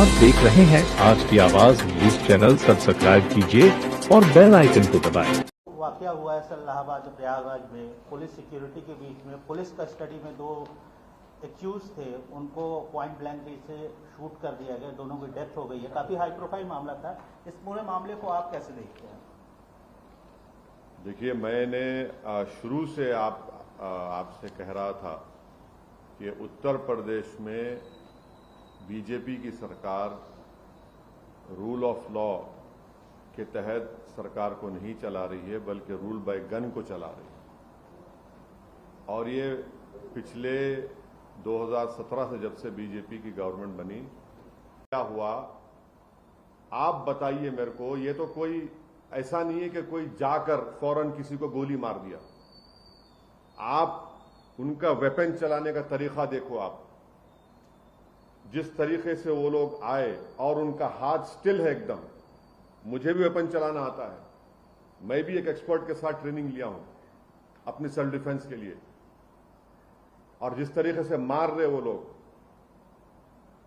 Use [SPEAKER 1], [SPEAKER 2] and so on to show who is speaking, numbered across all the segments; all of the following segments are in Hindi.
[SPEAKER 1] आप देख रहे हैं आज की आवाज न्यूज चैनल, सब्सक्राइब कीजिए और बेल आइकन को दबाएं।
[SPEAKER 2] वाकया हुआ है सर इलाहाबाद प्रयागराज में पुलिस सिक्योरिटी के बीच में। पुलिस कस्टडी में दो एक्यूज थे, उनको पॉइंट ब्लैंक से शूट कर दिया गया, दोनों की डेथ हो गई है। काफी हाई प्रोफाइल मामला था। इस पूरे मामले को आप कैसे देखते हैं?
[SPEAKER 3] देखिए, मैंने शुरू से आपसे कह रहा था कि उत्तर प्रदेश में बीजेपी की सरकार रूल ऑफ लॉ के तहत सरकार को नहीं चला रही है, बल्कि रूल बाय गन को चला रही है। और ये पिछले 2017 से, जब से बीजेपी की गवर्नमेंट बनी, क्या हुआ आप बताइए मेरे को। ये तो कोई ऐसा नहीं है कि कोई जाकर फौरन किसी को गोली मार दिया। आप उनका वेपन चलाने का तरीका देखो। आप जिस तरीके से वो लोग आए और उनका हाथ स्टिल है एकदम। मुझे भी वेपन चलाना आता है, मैं भी एक एक्सपर्ट के साथ ट्रेनिंग लिया हूं अपनी सेल्फ डिफेंस के लिए। और जिस तरीके से मार रहे वो लोग,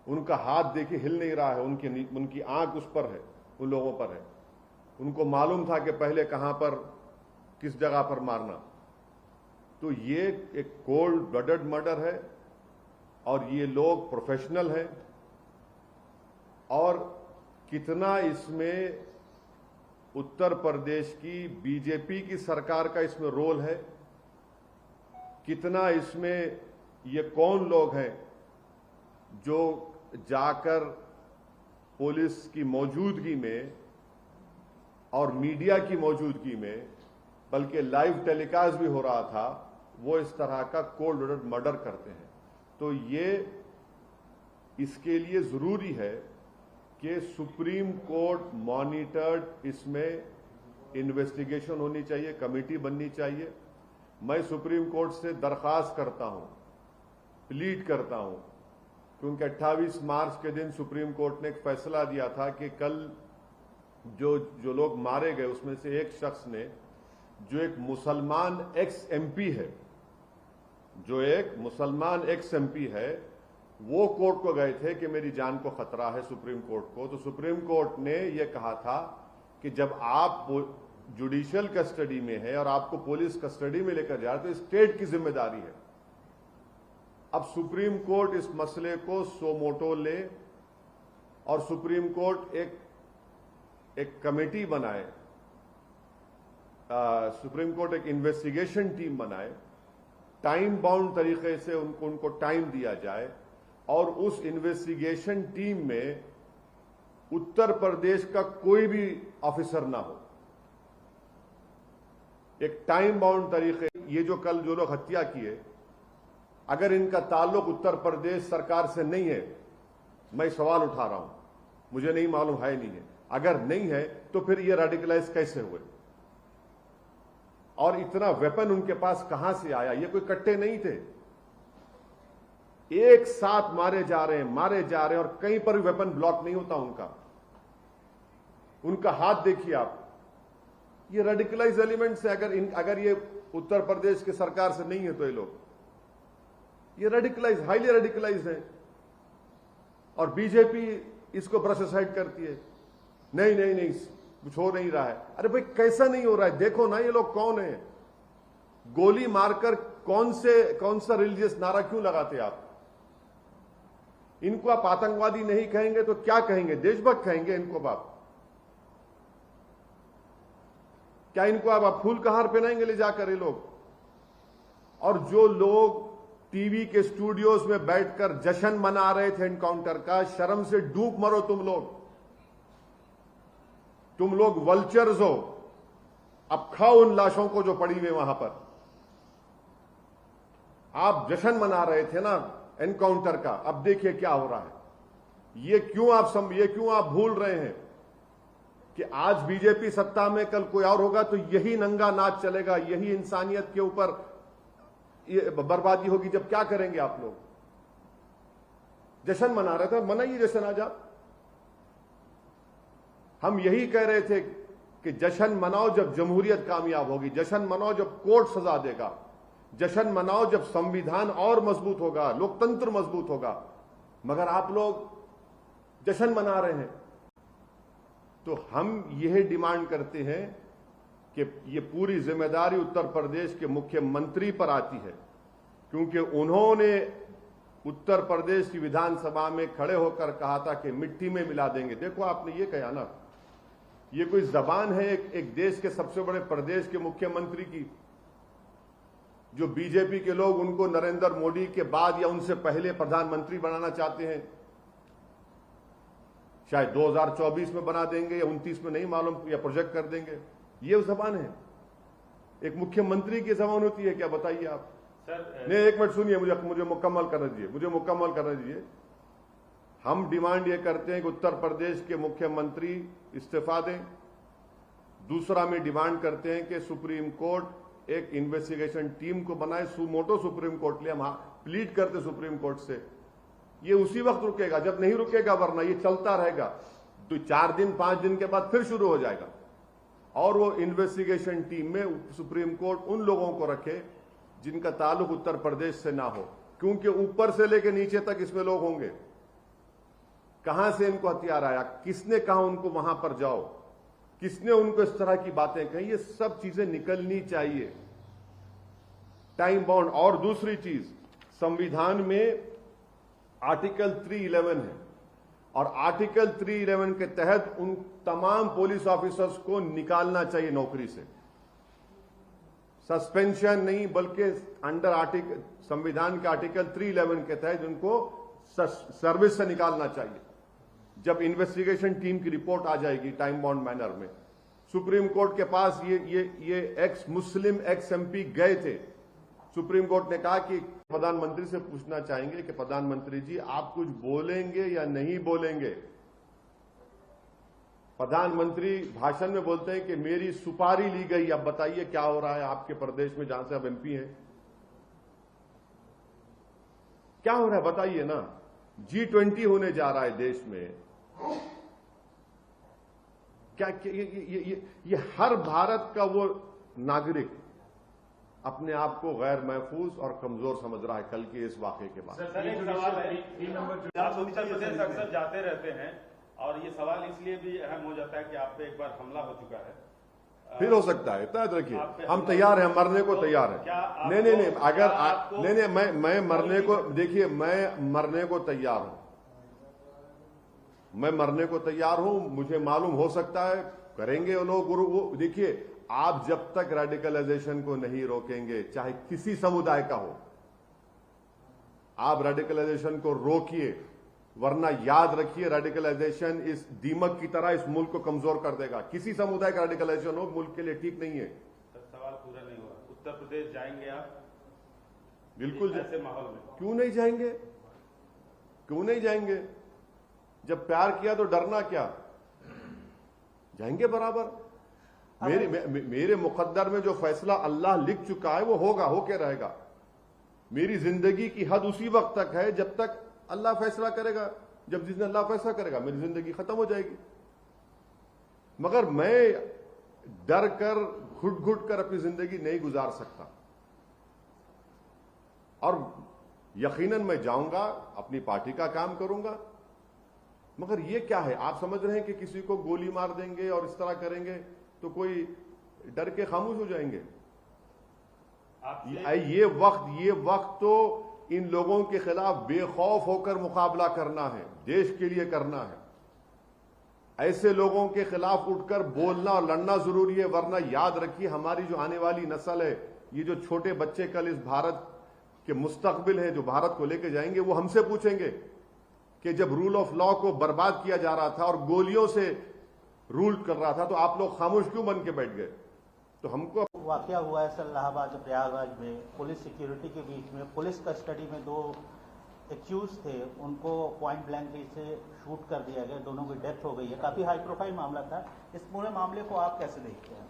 [SPEAKER 3] उनका हाथ देखिए हिल नहीं रहा है, उनकी आंख उस पर है, उन लोगों पर है। उनको मालूम था कि पहले कहां पर, किस जगह पर मारना। तो ये एक कोल्ड ब्लडेड मर्डर है और ये लोग प्रोफेशनल हैं। और कितना इसमें उत्तर प्रदेश की बीजेपी की सरकार का इसमें रोल है, कितना इसमें ये कौन लोग हैं जो जाकर पुलिस की मौजूदगी में और मीडिया की मौजूदगी में, बल्कि लाइव टेलीकास्ट भी हो रहा था, वो इस तरह का कोल्ड ब्लडेड मर्डर करते हैं। तो ये इसके लिए जरूरी है कि सुप्रीम कोर्ट मॉनिटर्ड इसमें इन्वेस्टिगेशन होनी चाहिए, कमेटी बननी चाहिए। मैं सुप्रीम कोर्ट से दरखास्त करता हूं, प्लीड करता हूं, क्योंकि 28 मार्च के दिन सुप्रीम कोर्ट ने एक फैसला दिया था कि कल जो लोग मारे गए उसमें से एक शख्स ने, जो एक मुसलमान एक्स एमपी है, वो कोर्ट को गए थे कि मेरी जान को खतरा है, सुप्रीम कोर्ट को। तो सुप्रीम कोर्ट ने यह कहा था कि जब आप जुडिशियल कस्टडी में है और आपको पुलिस कस्टडी में लेकर जा रहे, तो स्टेट की जिम्मेदारी है। अब सुप्रीम कोर्ट इस मसले को सो मोटो ले और सुप्रीम कोर्ट एक कमेटी बनाए, सुप्रीम कोर्ट एक इन्वेस्टिगेशन टीम बनाए, टाइम बाउंड तरीके से उनको टाइम दिया जाए और उस इन्वेस्टिगेशन टीम में उत्तर प्रदेश का कोई भी ऑफिसर ना हो। एक टाइम बाउंड तरीके, ये जो लोग हत्या किए, अगर इनका ताल्लुक उत्तर प्रदेश सरकार से नहीं है, मैं सवाल उठा रहा हूं, मुझे नहीं मालूम है नहीं है, अगर नहीं है तो फिर ये रेडिकलाइज कैसे हुए और इतना वेपन उनके पास कहां से आया? ये कोई कट्टे नहीं थे, एक साथ मारे जा रहे हैं और कहीं पर भी वेपन ब्लॉक नहीं होता उनका हाथ देखिए आप। ये रेडिकलाइज एलिमेंट्स है। अगर ये उत्तर प्रदेश के सरकार से नहीं है तो ये रेडिकलाइज, हाईली रेडिकलाइज है। और बीजेपी इसको ब्रश असाइड करती है, नहीं कुछ हो नहीं रहा है। अरे भाई, कैसा नहीं हो रहा है? देखो ना ये लोग कौन है। गोली मारकर कौन सा रिलीजियस नारा क्यों लगाते आप? इनको आप आतंकवादी नहीं कहेंगे तो क्या कहेंगे? देशभक्त कहेंगे इनको आप? क्या इनको आप फूल का हार पहनाएंगे ले जाकर ये लोग? और जो लोग टीवी के स्टूडियोज में बैठकर जश्न मना रहे थे एनकाउंटर का, शर्म से डूब मरो तुम लोग वल्चर्स हो। अब खाओ उन लाशों को जो पड़ी हुई वहां पर। आप जश्न मना रहे थे ना एनकाउंटर का, अब देखिए क्या हो रहा है। ये क्यों आप भूल रहे हैं कि आज बीजेपी सत्ता में, कल कोई और होगा तो यही नंगा नाच चलेगा, यही इंसानियत के ऊपर ये बर्बादी होगी। जब क्या करेंगे आप लोग? जश्न मना रहे थे, मनाइए जश्न आज आप। हम यही कह रहे थे कि जश्न मनाओ जब जमहूरियत कामयाब होगी, जश्न मनाओ जब कोर्ट सजा देगा, जश्न मनाओ जब संविधान और मजबूत होगा, लोकतंत्र मजबूत होगा। मगर आप लोग जश्न मना रहे हैं। तो हम यह डिमांड करते हैं कि ये पूरी जिम्मेदारी उत्तर प्रदेश के मुख्यमंत्री पर आती है, क्योंकि उन्होंने उत्तर प्रदेश की विधानसभा में खड़े होकर कहा था कि मिट्टी में मिला देंगे। देखो, आपने ये कहा ना, ये कोई जबान है एक देश के सबसे बड़े प्रदेश के मुख्यमंत्री की, जो बीजेपी के लोग उनको नरेंद्र मोदी के बाद या उनसे पहले प्रधानमंत्री बनाना चाहते हैं। शायद 2024 में बना देंगे या 29 में, नहीं मालूम, या प्रोजेक्ट कर देंगे। ये जबान है, एक मुख्यमंत्री की जबान होती है क्या? बताइए आप।
[SPEAKER 4] सर
[SPEAKER 3] नहीं, एक मिनट सुनिए, मुझे मुकम्मल करने दीजिए। हम डिमांड ये करते हैं कि उत्तर प्रदेश के मुख्यमंत्री इस्तीफा दें। दूसरा में डिमांड करते हैं कि सुप्रीम कोर्ट एक इन्वेस्टिगेशन टीम को बनाए, सुमोटो सुप्रीम कोर्ट ले, हम प्लीड करते सुप्रीम कोर्ट से। ये उसी वक्त रुकेगा जब नहीं रुकेगा, वरना ये चलता रहेगा। तो 4 दिन 5 दिन के बाद फिर शुरू हो जाएगा। और वो इन्वेस्टिगेशन टीम में सुप्रीम कोर्ट उन लोगों को रखे जिनका ताल्लुक उत्तर प्रदेश से ना हो, क्योंकि ऊपर से लेकर नीचे तक इसमें लोग होंगे। कहां से इनको हथियार आया, किसने कहा उनको वहां पर जाओ, किसने उनको इस तरह की बातें कही, ये सब चीजें निकलनी चाहिए, टाइम बाउंड। और दूसरी चीज, संविधान में आर्टिकल 311 है, और आर्टिकल 311 के तहत उन तमाम पुलिस ऑफिसर्स को निकालना चाहिए नौकरी से। सस्पेंशन नहीं, बल्कि अंडर आर्टिकल, संविधान के आर्टिकल 311 के तहत उनको सर्विस से निकालना चाहिए। जब इन्वेस्टिगेशन टीम की रिपोर्ट आ जाएगी टाइम बाउंड मैनर में, सुप्रीम कोर्ट के पास ये एक्स मुस्लिम एक्स एमपी गए थे। सुप्रीम कोर्ट ने कहा कि प्रधानमंत्री से पूछना चाहेंगे कि प्रधानमंत्री जी, आप कुछ बोलेंगे या नहीं बोलेंगे। प्रधानमंत्री भाषण में बोलते हैं कि मेरी सुपारी ली गई, अब बताइए क्या हो रहा है आपके प्रदेश में जहां से आप एमपी हैं, क्या हो रहा है बताइए ना। G20 होने जा रहा है देश में, क्या ये हर भारत का वो नागरिक अपने आप को गैर महफूज और कमजोर समझ रहा है कल के इस वाकये के बाद।
[SPEAKER 4] सर, एक सवाल है, आप उत्तर प्रदेश अक्सर जाते रहते हैं और ये सवाल इसलिए भी अहम हो जाता है कि आप पे एक बार हमला हो चुका है,
[SPEAKER 3] फिर हो सकता है। याद रखिए, हम तैयार हैं, मरने को तैयार है। नहीं, अगर नहीं, मैं मरने को, देखिए, मैं मरने को तैयार हूं, मैं मरने को तैयार हूं। मुझे मालूम हो सकता है करेंगे वो लोग, वो देखिए, आप जब तक रेडिकलाइजेशन को नहीं रोकेंगे, चाहे किसी समुदाय का हो, आप रेडिकलाइजेशन को रोकिए, वरना याद रखिए, रेडिकलाइजेशन इस दीमक की तरह इस मुल्क को कमजोर कर देगा। किसी समुदाय का रेडिकलाइजेशन हो, मुल्क के लिए ठीक नहीं है।
[SPEAKER 4] सवाल पूरा नहीं हुआ। उत्तर प्रदेश जाएंगे आप?
[SPEAKER 3] बिल्कुल।
[SPEAKER 4] ऐसे माहौल में
[SPEAKER 3] क्यों नहीं जाएंगे? क्यों नहीं जाएंगे? जब प्यार किया तो डरना क्या, जाएंगे बराबर। मेरे मुकद्दर में जो फैसला अल्लाह लिख चुका है वो होगा, होके रहेगा। मेरी जिंदगी की हद उसी वक्त तक है जब तक अल्लाह फैसला करेगा। जब जिस दिन अल्लाह फैसला करेगा मेरी जिंदगी खत्म हो जाएगी। मगर मैं डर कर, घुट घुट कर अपनी जिंदगी नहीं गुजार सकता। और यकीनन मैं जाऊंगा, अपनी पार्टी का काम करूंगा। मगर ये क्या है, आप समझ रहे हैं कि किसी को गोली मार देंगे और इस तरह करेंगे तो कोई डर के खामोश हो जाएंगे? ये वक्त तो इन लोगों के खिलाफ बेखौफ होकर मुकाबला करना है, देश के लिए करना है। ऐसे लोगों के खिलाफ उठकर बोलना और लड़ना जरूरी है, वरना याद रखिए, हमारी जो आने वाली नस्ल है, ये जो छोटे बच्चे कल इस भारत के मुस्तकबिल है, जो भारत को लेके जाएंगे, वो हमसे पूछेंगे कि जब रूल ऑफ लॉ को बर्बाद किया जा रहा था और गोलियों से रूल कर रहा था, तो आप लोग खामोश क्यों बन के बैठ गए? तो हमको
[SPEAKER 2] वाकया हुआ है सर इलाहाबाद प्रयागराज में, पुलिस सिक्योरिटी के बीच में पुलिस कस्टडी में 2 एक्यूज थे, उनको पॉइंट ब्लैंक से शूट कर दिया गया, दोनों की डेथ हो गई है। काफी हाई प्रोफाइल मामला था। इस पूरे मामले को आप कैसे देखते हैं?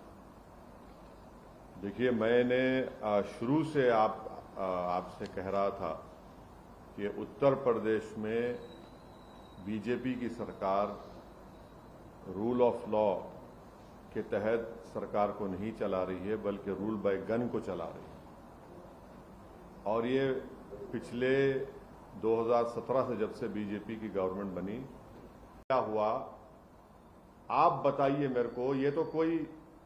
[SPEAKER 3] देखिए, मैंने शुरू से आपसे कह रहा था कि उत्तर प्रदेश में बीजेपी की सरकार रूल ऑफ लॉ के तहत सरकार को नहीं चला रही है, बल्कि रूल बाय गन को चला रही है। और ये पिछले 2017 से जब से बीजेपी की गवर्नमेंट बनी, क्या हुआ आप बताइए मेरे को। ये तो कोई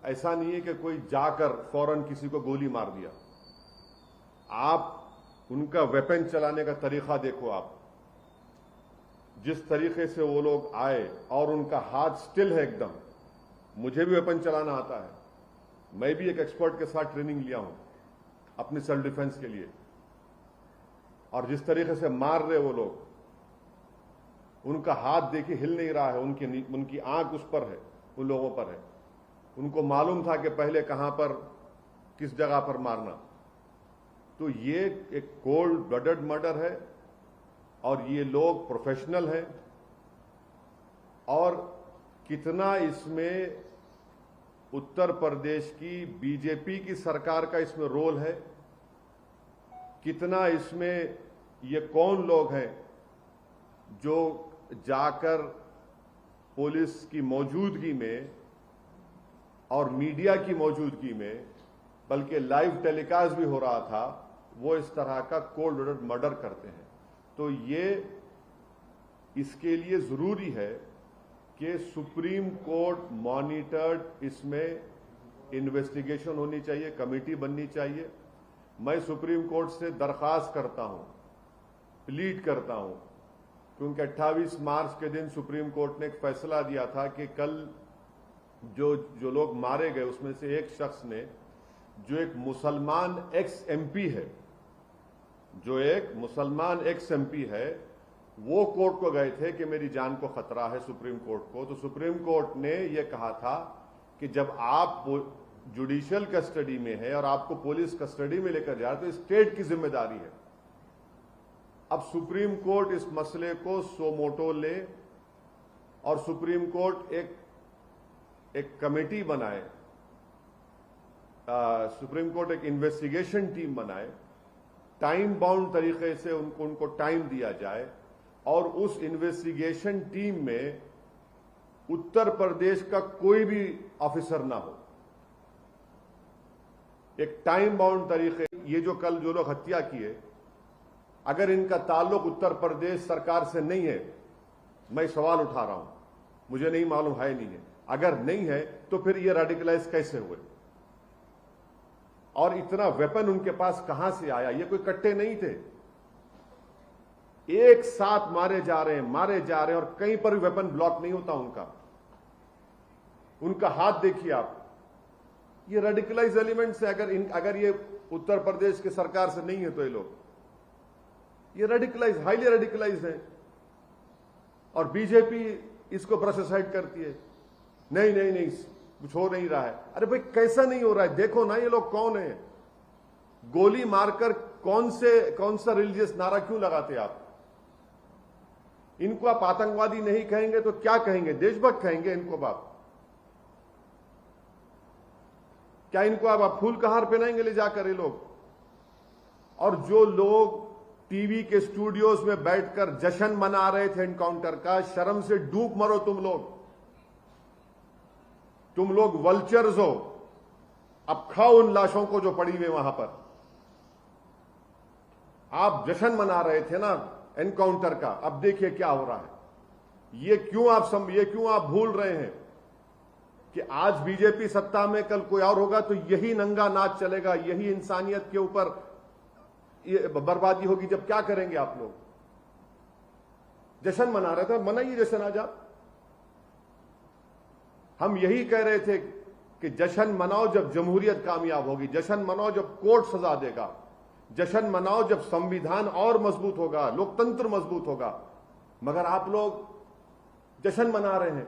[SPEAKER 3] ऐसा नहीं है कि कोई जाकर फौरन किसी को गोली मार दिया। आप उनका वेपन चलाने का तरीका देखो। आप जिस तरीके से वो लोग आए और उनका हाथ स्टिल है एकदम। मुझे भी वेपन चलाना आता है, मैं भी एक एक्सपर्ट के साथ ट्रेनिंग लिया हूं अपनी सेल्फ डिफेंस के लिए। और जिस तरीके से मार रहे वो लोग, उनका हाथ देखिए हिल नहीं रहा है, उनकी आंख उस पर है, उन लोगों पर है। उनको मालूम था कि पहले कहां पर किस जगह पर मारना। तो ये एक कोल्ड ब्लडेड मर्डर है और ये लोग प्रोफेशनल हैं। और कितना इसमें उत्तर प्रदेश की बीजेपी की सरकार का इसमें रोल है, कितना इसमें ये कौन लोग हैं जो जाकर पुलिस की मौजूदगी में और मीडिया की मौजूदगी में, बल्कि लाइव टेलीकास्ट भी हो रहा था, वो इस तरह का कोल्ड ब्लडेड मर्डर करते हैं। तो ये इसके लिए जरूरी है कि सुप्रीम कोर्ट मॉनिटर्ड इसमें इन्वेस्टिगेशन होनी चाहिए, कमेटी बननी चाहिए। मैं सुप्रीम कोर्ट से दरख्वास्त करता हूं, प्लीड करता हूं, क्योंकि 28 मार्च के दिन सुप्रीम कोर्ट ने एक फैसला दिया था कि कल जो लोग मारे गए उसमें से एक शख्स ने, जो एक मुसलमान एक्स एमपी है, वो कोर्ट को गए थे कि मेरी जान को खतरा है सुप्रीम कोर्ट को। तो सुप्रीम कोर्ट ने यह कहा था कि जब आप जुडिशियल कस्टडी में है और आपको पुलिस कस्टडी में लेकर जा रहे तो स्टेट की जिम्मेदारी है। अब सुप्रीम कोर्ट इस मसले को सोमोटो ले और सुप्रीम कोर्ट एक कमेटी बनाए, सुप्रीम कोर्ट एक इन्वेस्टिगेशन टीम बनाए, टाइम बाउंड तरीके से उनको टाइम दिया जाए और उस इन्वेस्टिगेशन टीम में उत्तर प्रदेश का कोई भी ऑफिसर ना हो। एक टाइम बाउंड तरीके, ये जो लोग हत्या किए, अगर इनका ताल्लुक उत्तर प्रदेश सरकार से नहीं है, मैं सवाल उठा रहा हूं, मुझे नहीं मालूम है नहीं है, अगर नहीं है तो फिर ये रेडिकलाइज कैसे हुए और इतना वेपन उनके पास कहां से आया? ये कोई कट्टे नहीं थे, एक साथ मारे जा रहे हैं और कहीं पर भी वेपन ब्लॉक नहीं होता उनका हाथ देखिए आप। ये रेडिकलाइज एलिमेंट से अगर ये उत्तर प्रदेश की सरकार से नहीं है तो ये रेडिकलाइज, हाईली रेडिकलाइज है। और बीजेपी इसको ब्रश असाइड करती है, नहीं कुछ हो नहीं रहा है। अरे भाई कैसा नहीं हो रहा है? देखो ना ये लोग कौन है, गोली मारकर कौन सा रिलीजियस नारा क्यों लगाते आप? इनको आप आतंकवादी नहीं कहेंगे तो क्या कहेंगे? देशभक्त कहेंगे इनको आप? क्या इनको आप फूल का हार पहनाएंगे ले जाकर ये लोग? और जो लोग टीवी के स्टूडियोज में बैठकर जश्न मना रहे थे एनकाउंटर का, शर्म से डूब मरो तुम लोग वल्चर्स हो। अब खाओ उन लाशों को जो पड़ी हुई वहां पर। आप जश्न मना रहे थे ना एनकाउंटर का, अब देखिए क्या हो रहा है। ये क्यों आप भूल रहे हैं कि आज बीजेपी सत्ता में, कल कोई और होगा तो यही नंगा नाच चलेगा, यही इंसानियत के ऊपर ये बर्बादी होगी। जब क्या करेंगे आप लोग? जश्न मना रहे थे, मनाइए जश्न आज आप। हम यही कह रहे थे कि जश्न मनाओ जब जमहूरियत कामयाब होगी, जश्न मनाओ जब कोर्ट सजा देगा, जश्न मनाओ जब संविधान और मजबूत होगा, लोकतंत्र मजबूत होगा। मगर आप लोग जश्न मना रहे हैं।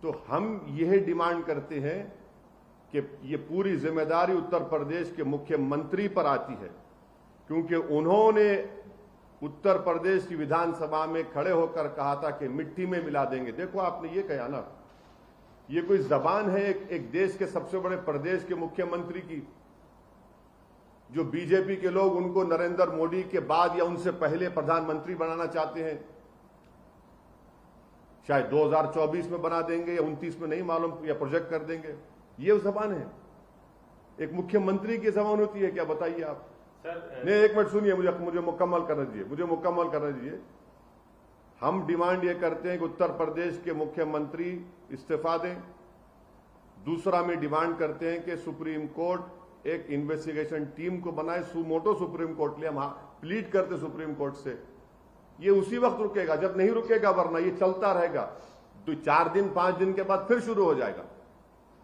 [SPEAKER 3] तो हम यह डिमांड करते हैं कि ये पूरी जिम्मेदारी उत्तर प्रदेश के मुख्यमंत्री पर आती है, क्योंकि उन्होंने उत्तर प्रदेश की विधानसभा में खड़े होकर कहा था कि मिट्टी में मिला देंगे। देखो आपने ये कहा ना, ये कोई जबान है एक देश के सबसे बड़े प्रदेश के मुख्यमंत्री की, जो बीजेपी के लोग उनको नरेंद्र मोदी के बाद या उनसे पहले प्रधानमंत्री बनाना चाहते हैं। शायद 2024 में बना देंगे या 29 में, नहीं मालूम, या प्रोजेक्ट कर देंगे। ये जबान है, एक मुख्यमंत्री की जबान होती है क्या? बताइए आप। नहीं, एक मिनट सुनिए, मुझे मुकम्मल करने दीजिए, हम डिमांड ये करते हैं कि उत्तर प्रदेश के मुख्यमंत्री इस्तीफा दें। दूसरा में डिमांड करते हैं कि सुप्रीम कोर्ट एक इन्वेस्टिगेशन टीम को बनाए, सुमोटो सुप्रीम कोर्ट ले, हम प्लीड करते सुप्रीम कोर्ट से। ये उसी वक्त रुकेगा जब नहीं रुकेगा, वरना ये चलता रहेगा। तो 4 दिन 5 दिन के बाद फिर शुरू हो जाएगा।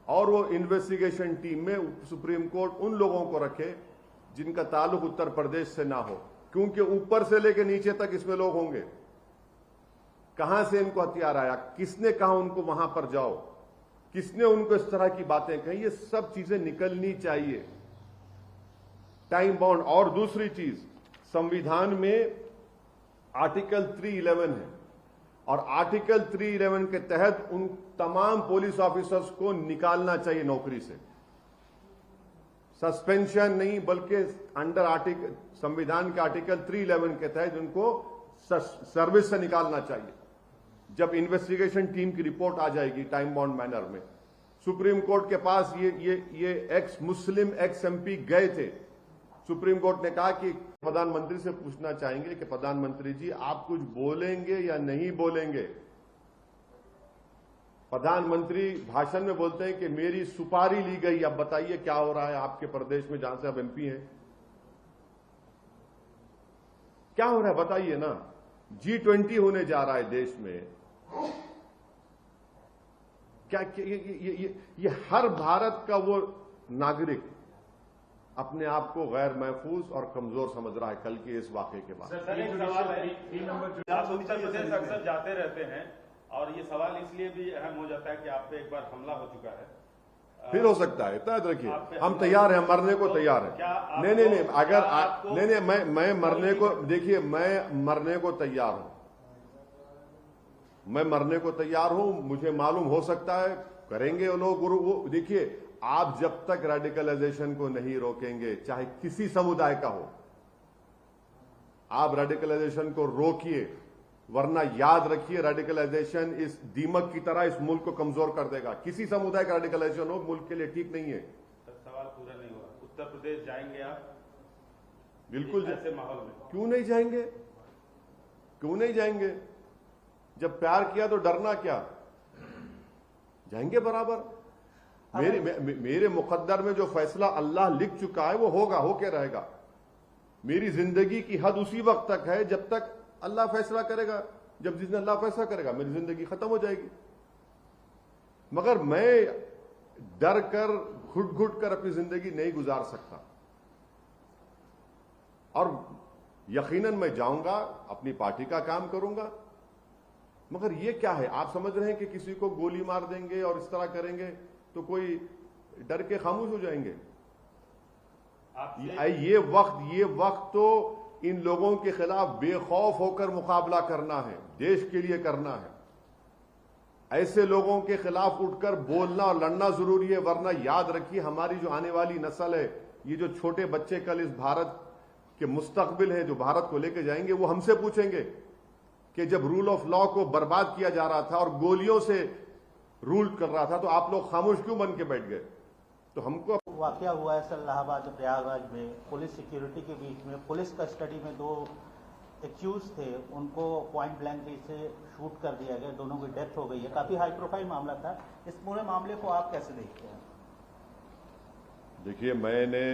[SPEAKER 3] और वो इन्वेस्टिगेशन टीम में सुप्रीम कोर्ट उन लोगों को रखे जिनका ताल्लुक उत्तर प्रदेश से ना हो, क्योंकि ऊपर से लेकर नीचे तक इसमें लोग होंगे। कहां से इनको हथियार आया, किसने कहा उनको वहां पर जाओ, किसने उनको इस तरह की बातें कही, ये सब चीजें निकलनी चाहिए, टाइम बाउंड। और दूसरी चीज, संविधान में आर्टिकल 311 है और आर्टिकल 311 के तहत उन तमाम पुलिस ऑफिसर्स को निकालना चाहिए नौकरी से। सस्पेंशन नहीं, बल्कि अंडर संविधान के आर्टिकल 311 के तहत उनको सर्विस से निकालना चाहिए। जब इन्वेस्टिगेशन टीम की रिपोर्ट आ जाएगी टाइम बाउंड मैनर में, सुप्रीम कोर्ट के पास ये एक्स मुस्लिम एक्स एमपी गए थे। सुप्रीम कोर्ट ने कहा कि प्रधानमंत्री से पूछना चाहेंगे कि प्रधानमंत्री जी आप कुछ बोलेंगे या नहीं बोलेंगे। प्रधानमंत्री भाषण में बोलते हैं कि मेरी सुपारी ली गई, अब बताइए क्या हो रहा है आपके प्रदेश में जहां से आप एमपी हैं, क्या हो रहा है बताइए ना। G20 होने जा रहा है देश में, क्या ये हर भारत का वो नागरिक अपने आप को गैर महफूज और कमजोर समझ रहा है कल के इस वाकये के बाद।
[SPEAKER 4] सर एक सवाल है, आप उत्तर प्रदेश अक्सर जाते रहते हैं और ये सवाल इसलिए भी अहम हो जाता है कि आप पे एक बार हमला हो चुका है,
[SPEAKER 3] फिर हो सकता है, इतना रखिए, हम तैयार हैं, मरने को तैयार हैं। नहीं, अगर मैं मरने को, देखिए मैं मरने को तैयार हूं, मैं मरने को तैयार हूं। मुझे मालूम हो सकता है करेंगे वो लोग, वो देखिए, आप जब तक रेडिकलाइजेशन को नहीं रोकेंगे, चाहे किसी समुदाय का हो, आप रेडिकलाइजेशन को रोकिए, वरना याद रखिए रेडिकलाइजेशन इस दीमक की तरह इस मुल्क को कमजोर कर देगा। किसी समुदाय का रेडिकलाइजेशन हो मुल्क के लिए ठीक नहीं है।
[SPEAKER 4] सवाल पूरा नहीं हुआ, उत्तर प्रदेश जाएंगे आप?
[SPEAKER 3] बिल्कुल,
[SPEAKER 4] ऐसे माहौल में
[SPEAKER 3] क्यों नहीं जाएंगे, क्यों नहीं जाएंगे? जब प्यार किया तो डरना क्या, जाएंगे बराबर। मेरे मुकद्दर में जो फैसला अल्लाह लिख चुका है वो होगा, होके रहेगा। मेरी जिंदगी की हद उसी वक्त तक है जब तक अल्लाह फैसला करेगा। जब जिस दिन अल्लाह फैसला करेगा मेरी जिंदगी खत्म हो जाएगी। मगर मैं डर कर घुट घुट कर अपनी जिंदगी नहीं गुजार सकता। और यकीनन मैं जाऊंगा, अपनी पार्टी का काम करूंगा। मगर ये क्या है, आप समझ रहे हैं कि किसी को गोली मार देंगे और इस तरह करेंगे तो कोई डर के खामोश हो जाएंगे? ये वक्त तो इन लोगों के खिलाफ बेखौफ होकर मुकाबला करना है, देश के लिए करना है। ऐसे लोगों के खिलाफ उठकर बोलना और लड़ना जरूरी है, वरना याद रखिए हमारी जो आने वाली नस्ल है, ये जो छोटे बच्चे कल इस भारत के मुस्तकबिल हैं, जो भारत को लेकर जाएंगे, वो हमसे पूछेंगे कि जब रूल ऑफ लॉ को बर्बाद किया जा रहा था और गोलियों से रूल कर रहा था तो आप लोग खामोश क्यों बन के बैठ गए? तो हमको
[SPEAKER 2] वाकया हुआ है सर इलाहाबाद प्रयागराज में, पुलिस सिक्योरिटी के बीच में पुलिस कस्टडी में 2 एक्यूज थे, उनको पॉइंट ब्लैंक से शूट कर दिया गया, दोनों की डेथ हो गई है। काफी हाई प्रोफाइल मामला था। इस पूरे मामले को आप कैसे देखते हैं?
[SPEAKER 3] देखिए, मैंने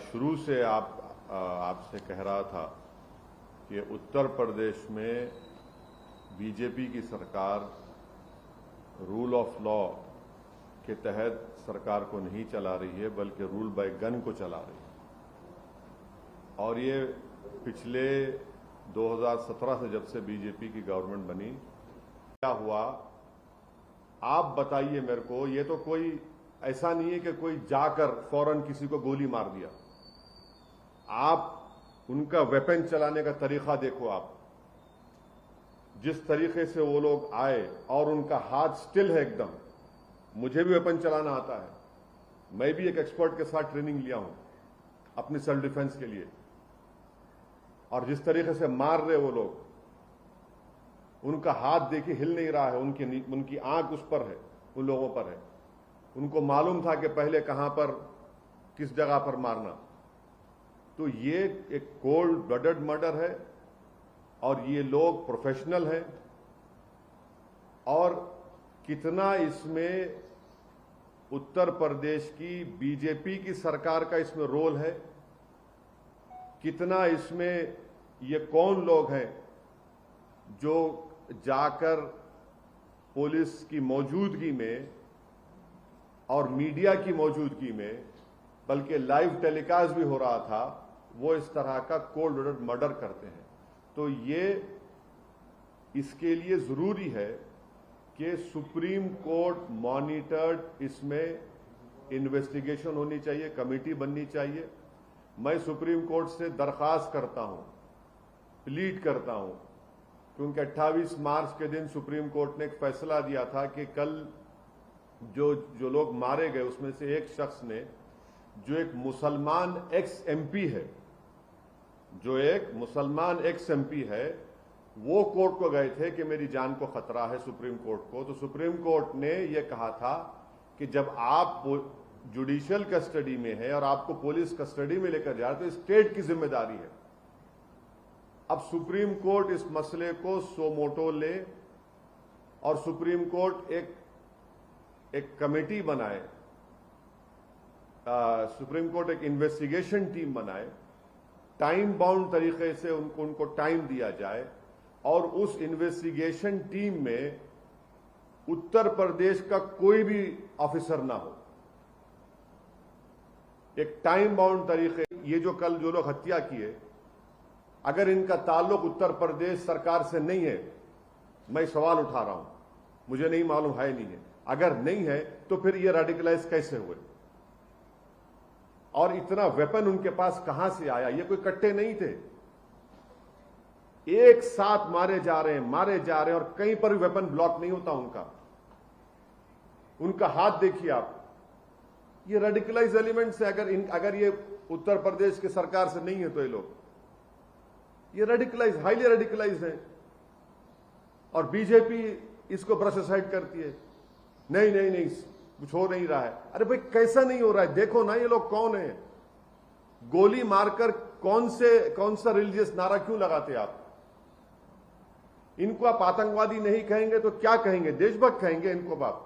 [SPEAKER 3] शुरू से आपसे कह रहा था कि उत्तर प्रदेश में बीजेपी की सरकार रूल ऑफ लॉ के तहत सरकार को नहीं चला रही है, बल्कि रूल बाय गन को चला रही है। और ये पिछले 2017 से जब से बीजेपी की गवर्नमेंट बनी, क्या हुआ आप बताइए मेरे को। ये तो कोई ऐसा नहीं है कि कोई जाकर फौरन किसी को गोली मार दिया। आप उनका वेपन चलाने का तरीका देखो, आप जिस तरीके से वो लोग आए, और उनका हाथ स्टिल है एकदम। मुझे भी वेपन चलाना आता है, मैं भी एक एक्सपर्ट के साथ ट्रेनिंग लिया हूं अपनी सेल्फ डिफेंस के लिए। और जिस तरीके से मार रहे वो लोग, उनका हाथ देखिए हिल नहीं रहा है, उनकी आंख उस पर है, उन लोगों पर है। उनको मालूम था कि पहले कहां पर किस जगह पर मारना। तो ये एक कोल्ड ब्लडेड मर्डर है और ये लोग प्रोफेशनल हैं, और कितना इसमें उत्तर प्रदेश की बीजेपी की सरकार का इसमें रोल है, कितना इसमें ये कौन लोग हैं जो जाकर पुलिस की मौजूदगी में और मीडिया की मौजूदगी में, बल्कि लाइव टेलीकास्ट भी हो रहा था, वो इस तरह का कोल्ड ब्लडेड मर्डर करते हैं। तो ये इसके लिए जरूरी है कि सुप्रीम कोर्ट मॉनिटर्ड इसमें इन्वेस्टिगेशन होनी चाहिए, कमेटी बननी चाहिए। मैं सुप्रीम कोर्ट से दरख्वास्त करता हूं, प्लीड करता हूं, क्योंकि 28 मार्च के दिन सुप्रीम कोर्ट ने एक फैसला दिया था कि कल जो लोग मारे गए उसमें से एक शख्स ने, जो एक मुसलमान एक्स एमपी है, जो एक मुसलमान एक्स एमपी है, वो कोर्ट को गए थे कि मेरी जान को खतरा है सुप्रीम कोर्ट को। तो सुप्रीम कोर्ट ने यह कहा था कि जब आप जुडिशियल कस्टडी में है और आपको पुलिस कस्टडी में लेकर जा रहे तो स्टेट की जिम्मेदारी है। अब सुप्रीम कोर्ट इस मसले को सो मोटो ले और सुप्रीम कोर्ट एक कमेटी बनाए, सुप्रीम कोर्ट एक इन्वेस्टिगेशन टीम बनाए, टाइम बाउंड तरीके से उनको टाइम दिया जाए, और उस इन्वेस्टिगेशन टीम में उत्तर प्रदेश का कोई भी ऑफिसर ना हो। एक टाइम बाउंड तरीके, ये जो कल जो लोग हत्या किए, अगर इनका ताल्लुक उत्तर प्रदेश सरकार से नहीं है, मैं सवाल उठा रहा हूं, मुझे नहीं मालूम है नहीं है, अगर नहीं है तो फिर ये रेडिकलाइज कैसे हुए, और इतना वेपन उनके पास कहां से आया? ये कोई कट्टे नहीं थे, एक साथ मारे जा रहे हैं, और कहीं पर भी वेपन ब्लॉक नहीं होता उनका हाथ देखिए आप। ये रेडिकलाइज एलिमेंट से अगर ये उत्तर प्रदेश की सरकार से नहीं है तो ये लोग ये रेडिकलाइज, हाईली रेडिकलाइज है, और बीजेपी इसको ब्रश असाइड करती है, नहीं कुछ हो नहीं रहा है। अरे भाई कैसा नहीं हो रहा है? देखो ना ये लोग कौन है, गोली मारकर कौन सा रिलीजियस नारा क्यों लगाते आप? इनको आप आतंकवादी नहीं कहेंगे तो क्या कहेंगे? देशभक्त कहेंगे इनको आप?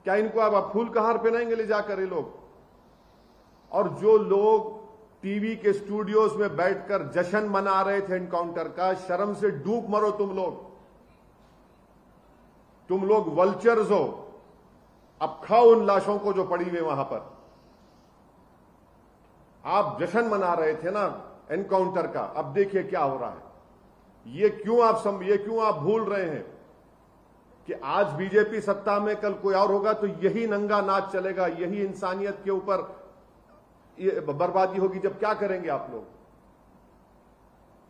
[SPEAKER 3] क्या इनको आप फूल का हार पहनाएंगे ले जाकर ये लोग? और जो लोग टीवी के स्टूडियोज में बैठकर जश्न मना रहे थे एनकाउंटर का, शर्म से डूब मरो तुम लोग वल्चर्स हो। अब खाओ उन लाशों को जो पड़ी हुई वहां पर। आप जश्न मना रहे थे ना एनकाउंटर का, अब देखिए क्या हो रहा है। ये क्यों आप भूल रहे हैं कि आज बीजेपी सत्ता में, कल कोई और होगा तो यही नंगा नाच चलेगा, यही इंसानियत के ऊपर बर्बादी होगी। जब क्या करेंगे आप लोग?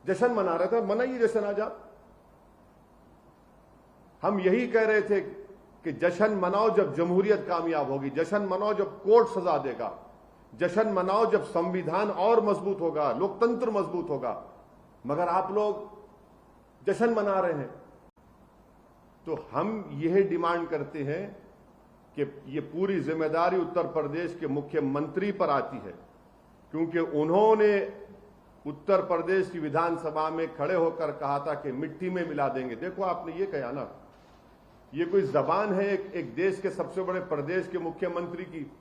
[SPEAKER 3] जश्न मना रहे थे, मनाइए जश्न आज आप। हम यही कह रहे थे कि जश्न मनाओ जब जमहूरियत कामयाब होगी, जश्न मनाओ जब कोर्ट सजा देगा, जश्न मनाओ जब संविधान और मजबूत होगा, लोकतंत्र मजबूत होगा। मगर आप लोग जश्न मना रहे हैं। तो हम यह डिमांड करते हैं कि ये पूरी जिम्मेदारी उत्तर प्रदेश के मुख्यमंत्री पर आती है, क्योंकि उन्होंने उत्तर प्रदेश की विधानसभा में खड़े होकर कहा था कि मिट्टी में मिला देंगे। देखो आपने ये कहा ना, ये कोई जबान है एक देश के सबसे बड़े प्रदेश के मुख्यमंत्री की,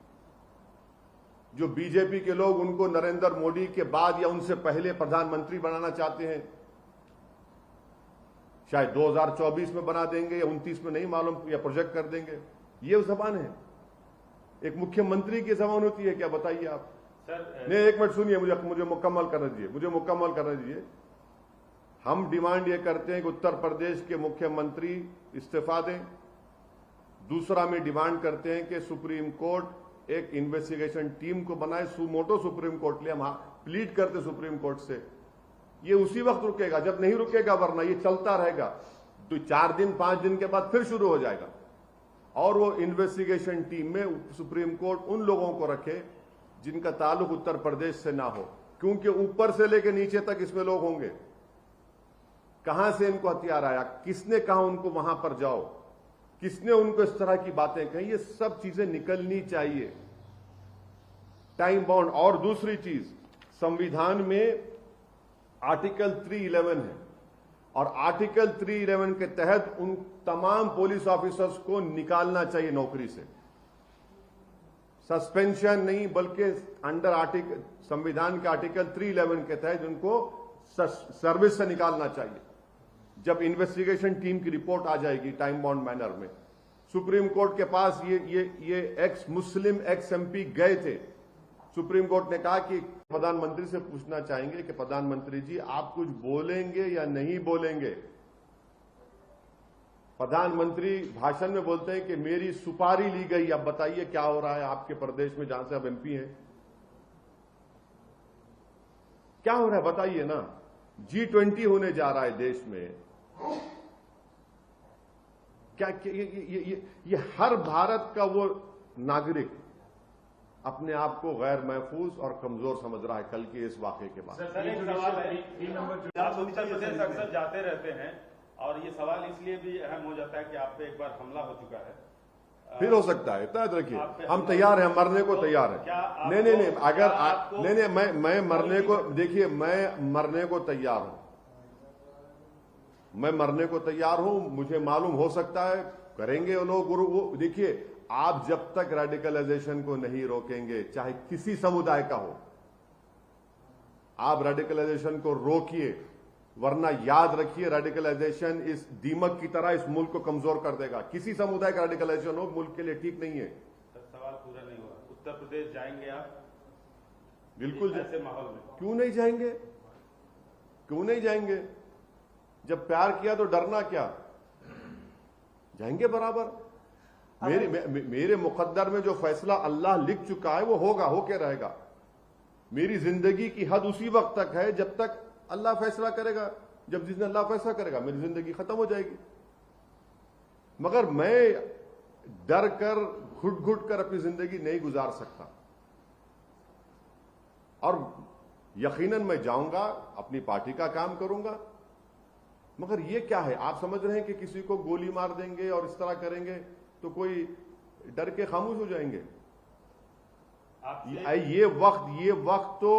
[SPEAKER 3] जो बीजेपी के लोग उनको नरेंद्र मोदी के बाद या उनसे पहले प्रधानमंत्री बनाना चाहते हैं। शायद 2024 में बना देंगे या 29 में, नहीं मालूम, या प्रोजेक्ट कर देंगे। ये जबान है, एक मुख्यमंत्री की जबान होती है क्या? बताइए आप।
[SPEAKER 4] सर
[SPEAKER 3] नहीं, एक मिनट सुनिए, मुझे मुकम्मल करने दीजिए। हम डिमांड ये करते हैं कि उत्तर प्रदेश के मुख्यमंत्री इस्तीफा दें। दूसरा में डिमांड करते हैं कि सुप्रीम कोर्ट एक इन्वेस्टिगेशन टीम को बनाए, सुमोटो सुप्रीम कोर्ट ले। हम प्लीड करते सुप्रीम कोर्ट से, ये उसी वक्त रुकेगा जब नहीं रुकेगा, वरना ये चलता रहेगा। तो 4 दिन 5 दिन के बाद फिर शुरू हो जाएगा। और वो इन्वेस्टिगेशन टीम में सुप्रीम कोर्ट उन लोगों को रखे जिनका ताल्लुक उत्तर प्रदेश से ना हो, क्योंकि ऊपर से लेकर नीचे तक इसमें लोग होंगे। कहां से इनको हथियार आया, किसने कहा उनको वहां पर जाओ, किसने उनको इस तरह की बातें कही, ये सब चीजें निकलनी चाहिए, टाइम बाउंड। और दूसरी चीज, संविधान में आर्टिकल 311 है और आर्टिकल 311 के तहत उन तमाम पुलिस ऑफिसर्स को निकालना चाहिए नौकरी से। सस्पेंशन नहीं बल्कि अंडर आर्टिकल संविधान के आर्टिकल 311 के तहत उनको सर्विस से निकालना चाहिए। जब इन्वेस्टिगेशन टीम की रिपोर्ट आ जाएगी टाइम बाउंड मैनर में, सुप्रीम कोर्ट के पास ये एक्स मुस्लिम एक्स एमपी गए थे। सुप्रीम कोर्ट ने कहा कि प्रधानमंत्री से पूछना चाहेंगे कि प्रधानमंत्री जी आप कुछ बोलेंगे या नहीं बोलेंगे। प्रधानमंत्री भाषण में बोलते हैं कि मेरी सुपारी ली गई, अब बताइए क्या हो रहा है आपके प्रदेश में जहां से आप एमपी हैं, क्या हो रहा है बताइए ना। G20 होने जा रहा है देश में, क्या ये हर भारत का वो नागरिक अपने आप को गैर महफूज और कमजोर समझ रहा है कल के इस वाकये के बाद।
[SPEAKER 4] सर एक सवाल है, आप उत्तर प्रदेश अक्सर जाते रहते हैं और ये सवाल इसलिए भी अहम हो जाता है कि आप पे एक बार हमला हो चुका है,
[SPEAKER 3] फिर हो सकता है, याद रखिए हम तैयार हैं, मरने को तैयार है। नहीं अगर मैं मरने को, देखिए मैं मरने को तैयार हूं, मैं मरने को तैयार हूं। मुझे मालूम हो सकता है करेंगे वो लोग, वो देखिए आप जब तक रेडिकलाइजेशन को नहीं रोकेंगे, चाहे किसी समुदाय का हो, आप रेडिकलाइजेशन को रोकिए, वरना याद रखिए रेडिकलाइजेशन इस दीमक की तरह इस मुल्क को कमजोर कर देगा। किसी समुदाय का रेडिकलाइजेशन हो मुल्क के लिए ठीक नहीं है।
[SPEAKER 4] सवाल पूरा नहीं हुआ। उत्तर प्रदेश जाएंगे आप?
[SPEAKER 3] बिल्कुल
[SPEAKER 4] ऐसे माहौल में
[SPEAKER 3] क्यों नहीं जाएंगे, क्यों नहीं जाएंगे? जब प्यार किया तो डरना क्या, जाएंगे बराबर। मेरे मुकद्दर में जो फैसला अल्लाह लिख चुका है वो होगा, होके रहेगा। मेरी जिंदगी की हद उसी वक्त तक है जब तक अल्लाह फैसला करेगा। जब जिस दिन अल्लाह फैसला करेगा मेरी जिंदगी खत्म हो जाएगी। मगर मैं डर कर घुट घुट कर अपनी जिंदगी नहीं गुजार सकता, और यकीनन मैं जाऊंगा, अपनी पार्टी का काम करूंगा। मगर ये क्या है, आप समझ रहे हैं कि किसी को गोली मार देंगे और इस तरह करेंगे तो कोई डर के खामोश हो जाएंगे? ये वक्त तो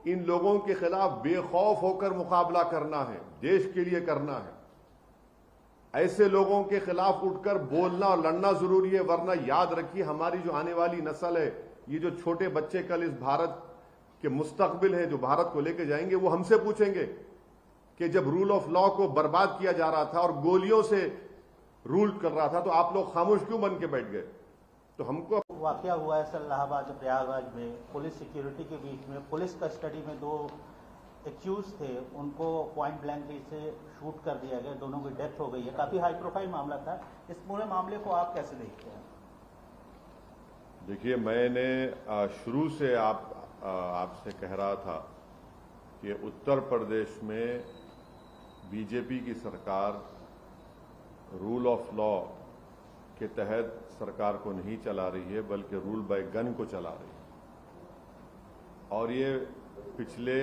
[SPEAKER 3] इन लोगों के खिलाफ बेखौफ होकर मुकाबला करना है, देश के लिए करना है। ऐसे लोगों के खिलाफ उठकर बोलना और लड़ना जरूरी है, वरना याद रखिए हमारी जो आने वाली नस्ल है, ये जो छोटे बच्चे कल इस भारत के मुस्तकबिल हैं, जो भारत को लेकर जाएंगे, वो हमसे पूछेंगे कि जब रूल ऑफ लॉ को बर्बाद किया जा रहा था और गोलियों से रूल कर रहा था तो आप लोग खामोश क्यों बन के बैठ गए? तो हमको
[SPEAKER 2] वाकया हुआ है सर इलाहाबाद प्रयागराज में, पुलिस सिक्योरिटी के बीच में पुलिस कस्टडी में दो एक्यूज थे, उनको पॉइंट ब्लैंक से शूट कर दिया गया, दोनों की डेथ हो गई है। काफी हाई प्रोफाइल मामला था। इस पूरे मामले को आप कैसे देखते हैं?
[SPEAKER 3] देखिए मैंने शुरू से आपसे कह रहा था कि उत्तर प्रदेश में बीजेपी की सरकार रूल ऑफ लॉ के तहत सरकार को नहीं चला रही है, बल्कि रूल बाय गन को चला रही है। और ये पिछले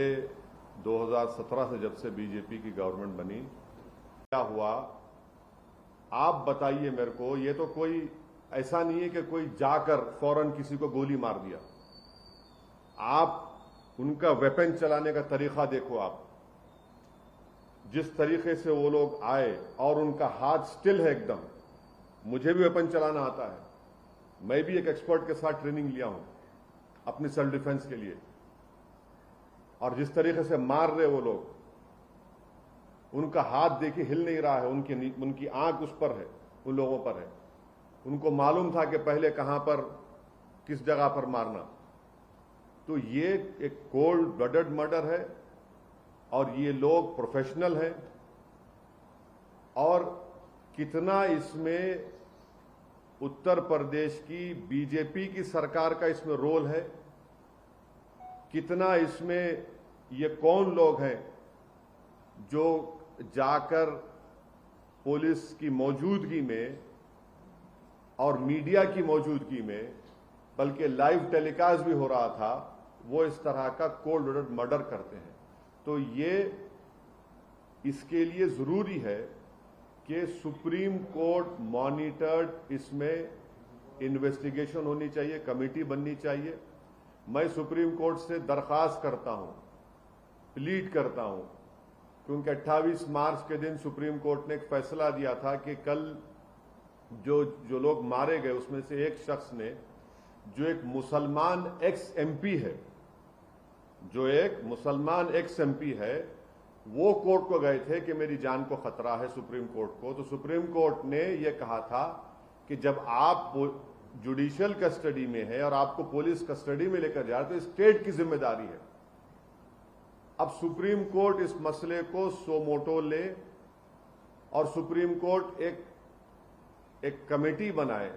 [SPEAKER 3] 2017 से जब से बीजेपी की गवर्नमेंट बनी, क्या हुआ आप बताइए मेरे को। ये तो कोई ऐसा नहीं है कि कोई जाकर फौरन किसी को गोली मार दिया। आप उनका वेपन चलाने का तरीका देखो, आप जिस तरीके से वो लोग आए और उनका हाथ स्टिल है एकदम। मुझे भी वेपन चलाना आता है, मैं भी एक एक्सपर्ट के साथ ट्रेनिंग लिया हूं अपनी सेल्फ डिफेंस के लिए। और जिस तरीके से मार रहे वो लोग, उनका हाथ देखिए हिल नहीं रहा है, उनकी आंख उस पर है, उन लोगों पर है। उनको मालूम था कि पहले कहां पर किस जगह पर मारना। तो ये एक कोल्ड ब्लडेड मर्डर है और ये लोग प्रोफेशनल हैं। और कितना इसमें उत्तर प्रदेश की बीजेपी की सरकार का इसमें रोल है, कितना इसमें ये कौन लोग हैं जो जाकर पुलिस की मौजूदगी में और मीडिया की मौजूदगी में, बल्कि लाइव टेलीकास्ट भी हो रहा था, वो इस तरह का कोल्ड ब्लडेड मर्डर करते हैं। तो ये इसके लिए जरूरी है कि सुप्रीम कोर्ट मॉनिटर्ड इसमें इन्वेस्टिगेशन होनी चाहिए, कमेटी बननी चाहिए। मैं सुप्रीम कोर्ट से दरखास्त करता हूं, प्लीड करता हूं क्योंकि 28 मार्च के दिन सुप्रीम कोर्ट ने एक फैसला दिया था कि कल जो लोग मारे गए उसमें से एक शख्स ने, जो एक मुसलमान एक्स एमपी है, वो कोर्ट को गए थे कि मेरी जान को खतरा है सुप्रीम कोर्ट को। तो सुप्रीम कोर्ट ने यह कहा था कि जब आप जुडिशियल कस्टडी में है और आपको पुलिस कस्टडी में लेकर जा रहे तो स्टेट की जिम्मेदारी है। अब सुप्रीम कोर्ट इस मसले को सोमोटो ले और सुप्रीम कोर्ट एक कमेटी बनाए,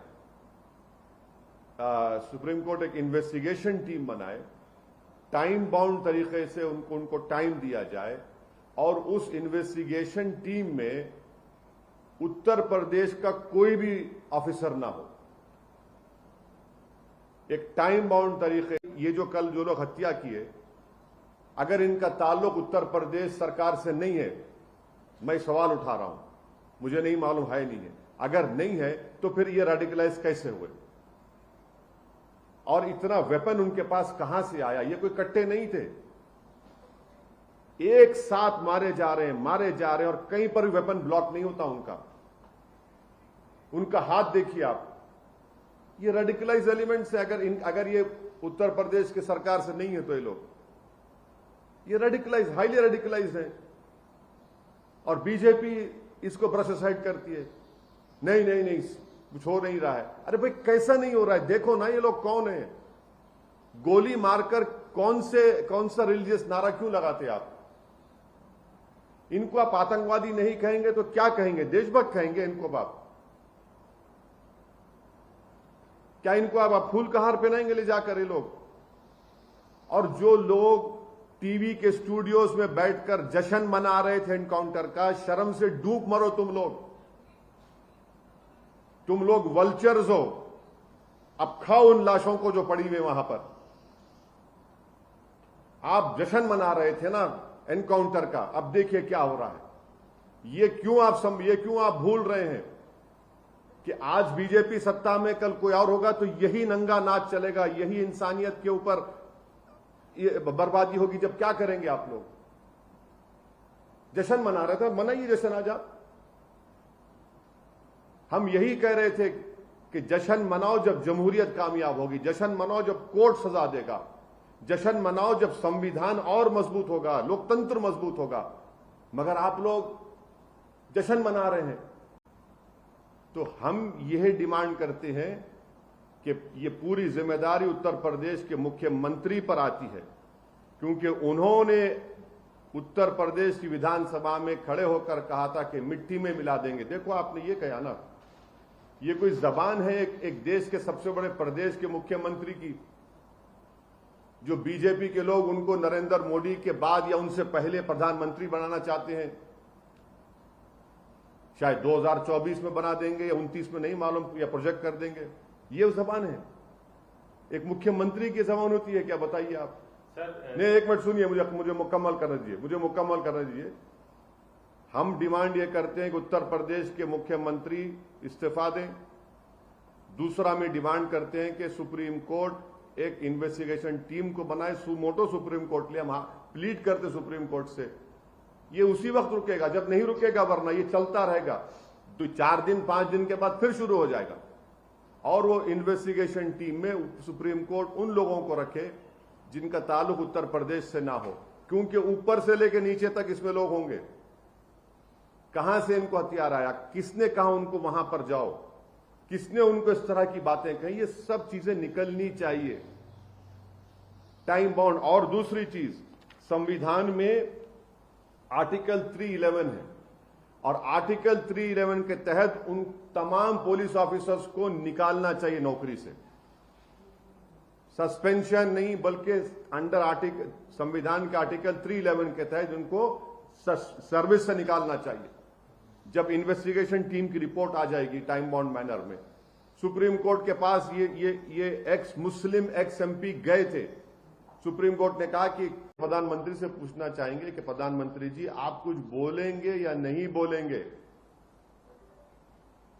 [SPEAKER 3] सुप्रीम कोर्ट एक इन्वेस्टिगेशन टीम बनाए, टाइम बाउंड तरीके से उनको टाइम दिया जाए और उस इन्वेस्टिगेशन टीम में उत्तर प्रदेश का कोई भी ऑफिसर ना हो। एक टाइम बाउंड तरीके, ये जो लोग हत्या किए, अगर इनका ताल्लुक उत्तर प्रदेश सरकार से नहीं है, मैं सवाल उठा रहा हूं, मुझे नहीं मालूम है नहीं है, अगर नहीं है तो फिर ये रेडिकलाइज कैसे हुए और इतना वेपन उनके पास कहां से आया? ये कोई कट्टे नहीं थे, एक साथ मारे जा रहे हैं और कहीं पर भी वेपन ब्लॉक नहीं होता उनका हाथ देखिए आप। ये रेडिकलाइज एलिमेंट्स है। अगर ये उत्तर प्रदेश की सरकार से नहीं है तो ये रेडिकलाइज, हाईली रेडिकलाइज है और बीजेपी इसको ब्रश असाइड करती है। नहीं कुछ हो नहीं रहा है। अरे भाई कैसा नहीं हो रहा है? देखो ना ये लोग कौन है, गोली मारकर कौन सा रिलीजियस नारा क्यों लगाते आप? इनको आप आतंकवादी नहीं कहेंगे तो क्या कहेंगे? देशभक्त कहेंगे इनको आप? क्या इनको आप फूल का हार पहनाएंगे ले जाकर ये लोग? और जो लोग टीवी के स्टूडियोज में बैठकर जश्न मना रहे थे एनकाउंटर का, शर्म से डूब मरो तुम लोग वल्चर्स हो। अब खाओ उन लाशों को जो पड़ी हुई वहां पर। आप जश्न मना रहे थे ना एनकाउंटर का, अब देखिए क्या हो रहा है। ये क्यों आप भूल रहे हैं कि आज बीजेपी सत्ता में, कल कोई और होगा तो यही नंगा नाच चलेगा, यही इंसानियत के ऊपर ये बर्बादी होगी। जब क्या करेंगे आप लोग? जश्न मना रहे थे, मनाइए जश्न आज आप। हम यही कह रहे थे कि जश्न मनाओ जब जमहूरियत कामयाब होगी, जश्न मनाओ जब कोर्ट सजा देगा, जश्न मनाओ जब संविधान और मजबूत होगा, लोकतंत्र मजबूत होगा। मगर आप लोग जश्न मना रहे हैं। तो हम यह डिमांड करते हैं कि ये पूरी जिम्मेदारी उत्तर प्रदेश के मुख्यमंत्री पर आती है, क्योंकि उन्होंने उत्तर प्रदेश की विधानसभा में खड़े होकर कहा था कि मिट्टी में मिला देंगे। देखो आपने ये कहा ना, ये कोई जबान है एक देश के सबसे बड़े प्रदेश के मुख्यमंत्री की, जो बीजेपी के लोग उनको नरेंद्र मोदी के बाद या उनसे पहले प्रधानमंत्री बनाना चाहते हैं। शायद 2024 में बना देंगे या 29 में, नहीं मालूम, या प्रोजेक्ट कर देंगे। ये जबान है, एक मुख्यमंत्री की जबान होती है क्या? बताइए आप। नहीं, एक मिनट सुनिए, मुझे मुकम्मल करने दीजिए। हम डिमांड ये करते हैं कि उत्तर प्रदेश के मुख्यमंत्री इस्तीफा दें। दूसरा में डिमांड करते हैं कि सुप्रीम कोर्ट एक इन्वेस्टिगेशन टीम को बनाए, सुमोटो सुप्रीम कोर्ट ले। हम प्लीड करते सुप्रीम कोर्ट से, ये उसी वक्त रुकेगा जब नहीं रुकेगा, वरना ये चलता रहेगा। तो 4 दिन 5 दिन के बाद फिर शुरू हो जाएगा। और वो इन्वेस्टिगेशन टीम में सुप्रीम कोर्ट उन लोगों को रखे जिनका ताल्लुक उत्तर प्रदेश से ना हो, क्योंकि ऊपर से लेकर नीचे तक इसमें लोग होंगे। कहां से इनको हथियार आया, किसने कहा उनको वहां पर जाओ, किसने उनको इस तरह की बातें कही, ये सब चीजें निकलनी चाहिए, टाइम बाउंड। और दूसरी चीज, संविधान में आर्टिकल 311 है और आर्टिकल 311 के तहत उन तमाम पुलिस ऑफिसर्स को निकालना चाहिए नौकरी से। सस्पेंशन नहीं, बल्कि अंडर संविधान के आर्टिकल 311 के तहत उनको सर्विस से निकालना चाहिए। जब इन्वेस्टिगेशन टीम की रिपोर्ट आ जाएगी टाइम बाउंड मैनर में, सुप्रीम कोर्ट के पास ये एक्स मुस्लिम एक्स एमपी गए थे। सुप्रीम कोर्ट ने कहा कि प्रधानमंत्री से पूछना चाहेंगे कि प्रधानमंत्री जी आप कुछ बोलेंगे या नहीं बोलेंगे।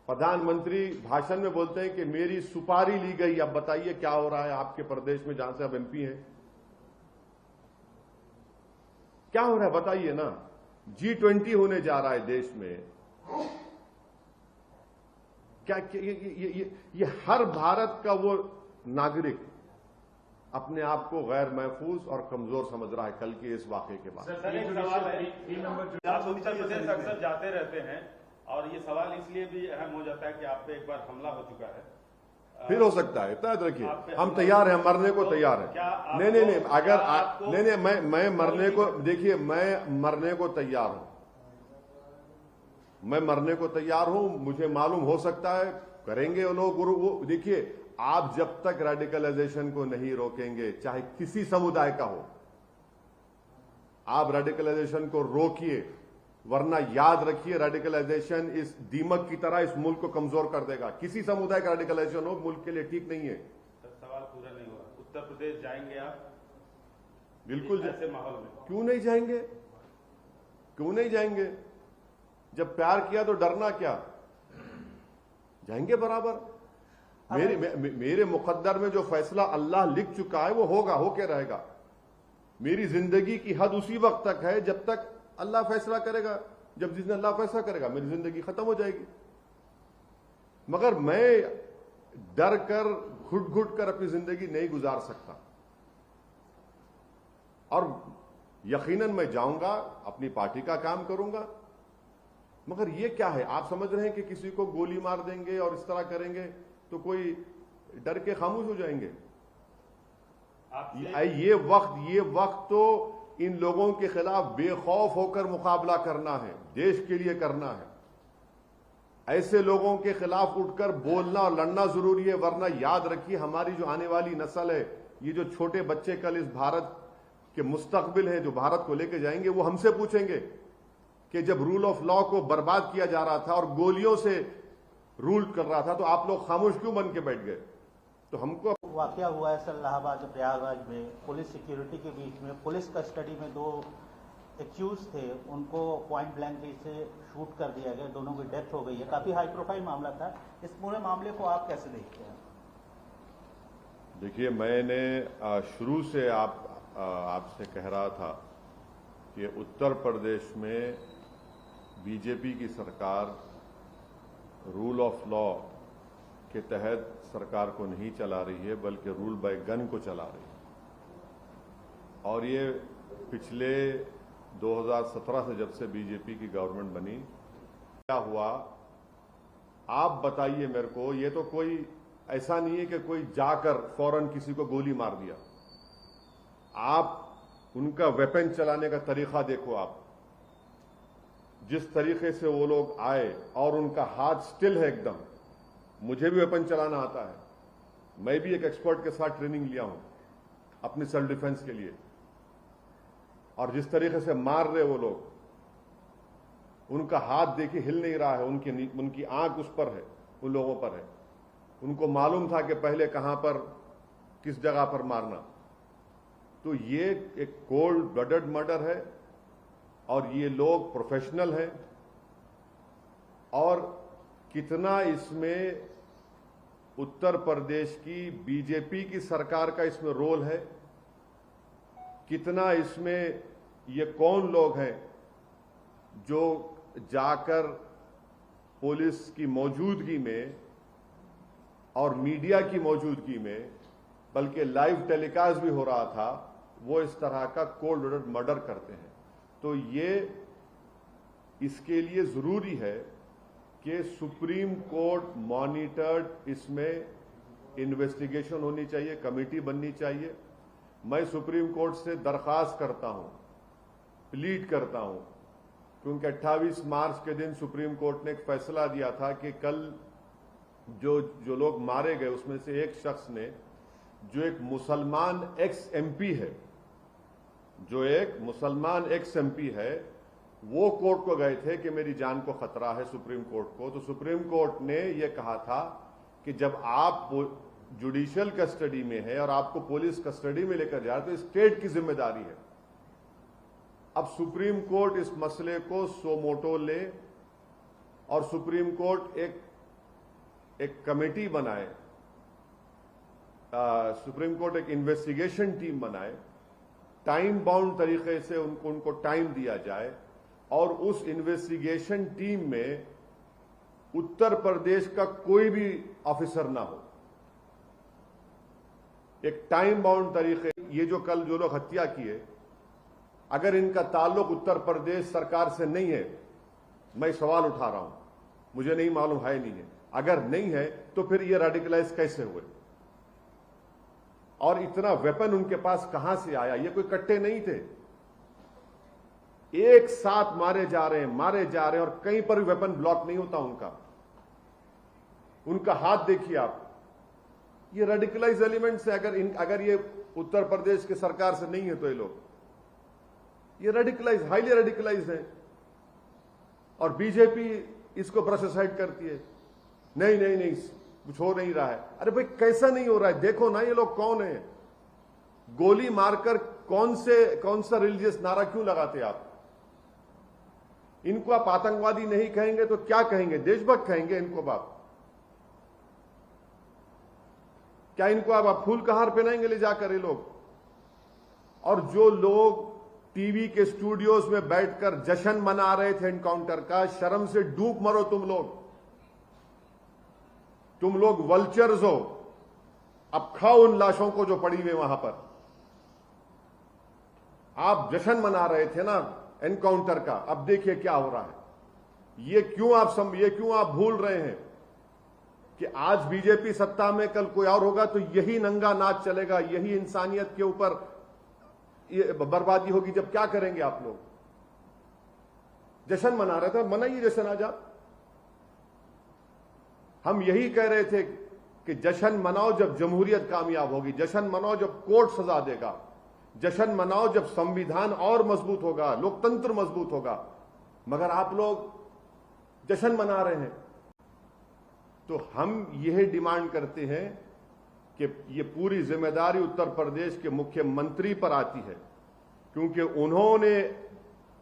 [SPEAKER 3] प्रधानमंत्री भाषण में बोलते हैं कि मेरी सुपारी ली गई, अब बताइए क्या हो रहा है आपके प्रदेश में जहां से आप एमपी हैं, क्या हो रहा है बताइए ना। G20 होने जा रहा है देश में। क्या ये हर भारत का वो नागरिक अपने आप को गैर महफूज और कमजोर समझ रहा है कल के इस वाकये के बाद।
[SPEAKER 4] सर, एक सवाल है, आप उत्तर प्रदेश अक्सर जाते रहते हैं और ये सवाल इसलिए भी अहम हो जाता है कि आप पे एक बार हमला हो चुका है।
[SPEAKER 3] फिर हो सकता है, इतना रखिए, हम तैयार हैं, मरने को तैयार हैं। नहीं, अगर नहीं, मैं मरने को, देखिए, मैं मरने को तैयार हूं, मैं मरने को तैयार हूं। मुझे मालूम हो सकता है करेंगे वो लोग। वो देखिए, आप जब तक रेडिकलाइजेशन को नहीं रोकेंगे, चाहे किसी समुदाय का हो, आप रेडिकलाइजेशन को रोकिए, वरना याद रखिए रेडिकलाइजेशन इस दीमक की तरह इस मुल्क को कमजोर कर देगा। किसी समुदाय का रेडिकलाइजेशन हो मुल्क के लिए ठीक नहीं है।
[SPEAKER 4] सवाल पूरा नहीं हुआ। उत्तर प्रदेश जाएंगे आप?
[SPEAKER 3] बिल्कुल।
[SPEAKER 4] ऐसे माहौल में
[SPEAKER 3] क्यों नहीं जाएंगे? क्यों नहीं जाएंगे? जब प्यार किया तो डरना क्या? जाएंगे बराबर। मेरे मुकद्दर में जो फैसला अल्लाह लिख चुका है वो होगा, होके रहेगा। मेरी जिंदगी की हद उसी वक्त तक है जब तक अल्लाह फैसला करेगा। जब जिस दिन अल्लाह फैसला करेगा मेरी जिंदगी खत्म हो जाएगी। मगर मैं डर कर, घुट घुट कर अपनी जिंदगी नहीं गुजार सकता। और यकीनन मैं जाऊंगा, अपनी पार्टी का काम करूंगा। मगर ये क्या है? आप समझ रहे हैं कि किसी को गोली मार देंगे और इस तरह करेंगे तो कोई डर के खामोश हो जाएंगे? ये वक्त तो इन लोगों के खिलाफ बेखौफ होकर मुकाबला करना है, देश के लिए करना है। ऐसे लोगों के खिलाफ उठकर बोलना और लड़ना जरूरी है। वरना याद रखिए, हमारी जो आने वाली नस्ल है, ये जो छोटे बच्चे कल इस भारत के मुस्तकबिल है, जो भारत को लेकर जाएंगे, वो हमसे पूछेंगे कि जब रूल ऑफ लॉ को बर्बाद किया जा रहा था और गोलियों से रूल कर रहा था तो आप लोग खामोश क्यों बन के बैठ गए? तो हमको
[SPEAKER 2] वाकया हुआ है इलाहाबाद प्रयागराज में, पुलिस सिक्योरिटी के बीच में पुलिस कस्टडी में दो एक्यूज थे, उनको पॉइंट ब्लैंक से शूट कर दिया गया, दोनों की डेथ हो गई है। काफी हाई प्रोफाइल मामला था। इस पूरे मामले को आप कैसे देखते हैं?
[SPEAKER 3] देखिए, मैंने शुरू से आपसे कह रहा था कि उत्तर प्रदेश में बीजेपी की सरकार रूल ऑफ लॉ के तहत सरकार को नहीं चला रही है, बल्कि रूल बाय गन को चला रही है। और ये पिछले 2017 से जब से बीजेपी की गवर्नमेंट बनी, क्या हुआ आप बताइए मेरे को। ये तो कोई ऐसा नहीं है कि कोई जाकर फौरन किसी को गोली मार दिया। आप उनका वेपन चलाने का तरीका देखो। आप जिस तरीके से वो लोग आए और उनका हाथ स्टिल है एकदम। मुझे भी वेपन चलाना आता है, मैं भी एक एक्सपर्ट के साथ ट्रेनिंग लिया हूं अपनी सेल्फ डिफेंस के लिए। और जिस तरीके से मार रहे वो लोग, उनका हाथ देखिए हिल नहीं रहा है, उनकी आंख उस पर है, उन लोगों पर है। उनको मालूम था कि पहले कहां पर, किस जगह पर मारना। तो ये एक कोल्ड ब्लडेड मर्डर है और ये लोग प्रोफेशनल हैं। और कितना इसमें उत्तर प्रदेश की बीजेपी की सरकार का इसमें रोल है, कितना इसमें ये कौन लोग हैं जो जाकर पुलिस की मौजूदगी में और मीडिया की मौजूदगी में, बल्कि लाइव टेलीकास्ट भी हो रहा था, वो इस तरह का कोल्ड ब्लडेड मर्डर करते हैं। तो ये इसके लिए जरूरी है कि सुप्रीम कोर्ट मॉनिटर्ड इसमें इन्वेस्टिगेशन होनी चाहिए, कमेटी बननी चाहिए। मैं सुप्रीम कोर्ट से दरख्वास्त करता हूं, प्लीड करता हूं, क्योंकि 28 मार्च के दिन सुप्रीम कोर्ट ने एक फैसला दिया था कि कल जो लोग मारे गए उसमें से एक शख्स ने, जो एक मुसलमान एक्स एमपी है, वो कोर्ट को गए थे कि मेरी जान को खतरा है सुप्रीम कोर्ट को। तो सुप्रीम कोर्ट ने यह कहा था कि जब आप जुडिशियल कस्टडी में है और आपको पुलिस कस्टडी में लेकर जा रहे तो स्टेट की जिम्मेदारी है। अब सुप्रीम कोर्ट इस मसले को सो मोटो ले और सुप्रीम कोर्ट एक कमेटी बनाए, सुप्रीम कोर्ट एक इन्वेस्टिगेशन टीम बनाए, टाइम बाउंड तरीके से उनको टाइम दिया जाए और उस इन्वेस्टिगेशन टीम में उत्तर प्रदेश का कोई भी ऑफिसर ना हो। एक टाइम बाउंड तरीके, ये जो कल जो लोग हत्या किए, अगर इनका ताल्लुक उत्तर प्रदेश सरकार से नहीं है, मैं सवाल उठा रहा हूं, मुझे नहीं मालूम है नहीं है, अगर नहीं है तो फिर ये रेडिकलाइज कैसे हुए और इतना वेपन उनके पास कहां से आया? ये कोई कट्टे नहीं थे, एक साथ मारे जा रहे हैं और कहीं पर भी वेपन ब्लॉक नहीं होता उनका हाथ देखिए आप। ये रेडिकलाइज एलिमेंट से अगर ये उत्तर प्रदेश की सरकार से नहीं है तो ये रेडिकलाइज, हाईली रेडिकलाइज है और बीजेपी इसको ब्रश असाइड करती है। नहीं कुछ हो नहीं रहा है। अरे भाई कैसा नहीं हो रहा है? देखो ना ये लोग कौन है, गोली मारकर कौन सा रिलीजियस नारा क्यों लगाते आप? इनको आप आतंकवादी नहीं कहेंगे तो क्या कहेंगे? देशभक्त कहेंगे इनको आप? क्या इनको आप फूल का हार पहनाएंगे ले जाकर ये लोग? और जो लोग टीवी के स्टूडियोज में बैठकर जश्न मना रहे थे एनकाउंटर का, शर्म से डूब मरो तुम लोग वल्चर्स हो। अब खाओ उन लाशों को जो पड़ी हुई वहां पर। आप जश्न मना रहे थे ना एनकाउंटर का, अब देखिए क्या हो रहा है। ये क्यों आप भूल रहे हैं कि आज बीजेपी सत्ता में, कल कोई और होगा तो यही नंगा नाच चलेगा, यही इंसानियत के ऊपर ये बर्बादी होगी। जब क्या करेंगे आप लोग? जश्न मना रहे थे, मनाइए जश्न आज आप। हम यही कह रहे थे कि जश्न मनाओ जब जमहूरियत कामयाब होगी, जश्न मनाओ जब कोर्ट सजा देगा, जश्न मनाओ जब संविधान और मजबूत होगा, लोकतंत्र मजबूत होगा। मगर आप लोग जश्न मना रहे हैं। तो हम यह डिमांड करते हैं कि ये पूरी जिम्मेदारी उत्तर प्रदेश के मुख्यमंत्री पर आती है, क्योंकि उन्होंने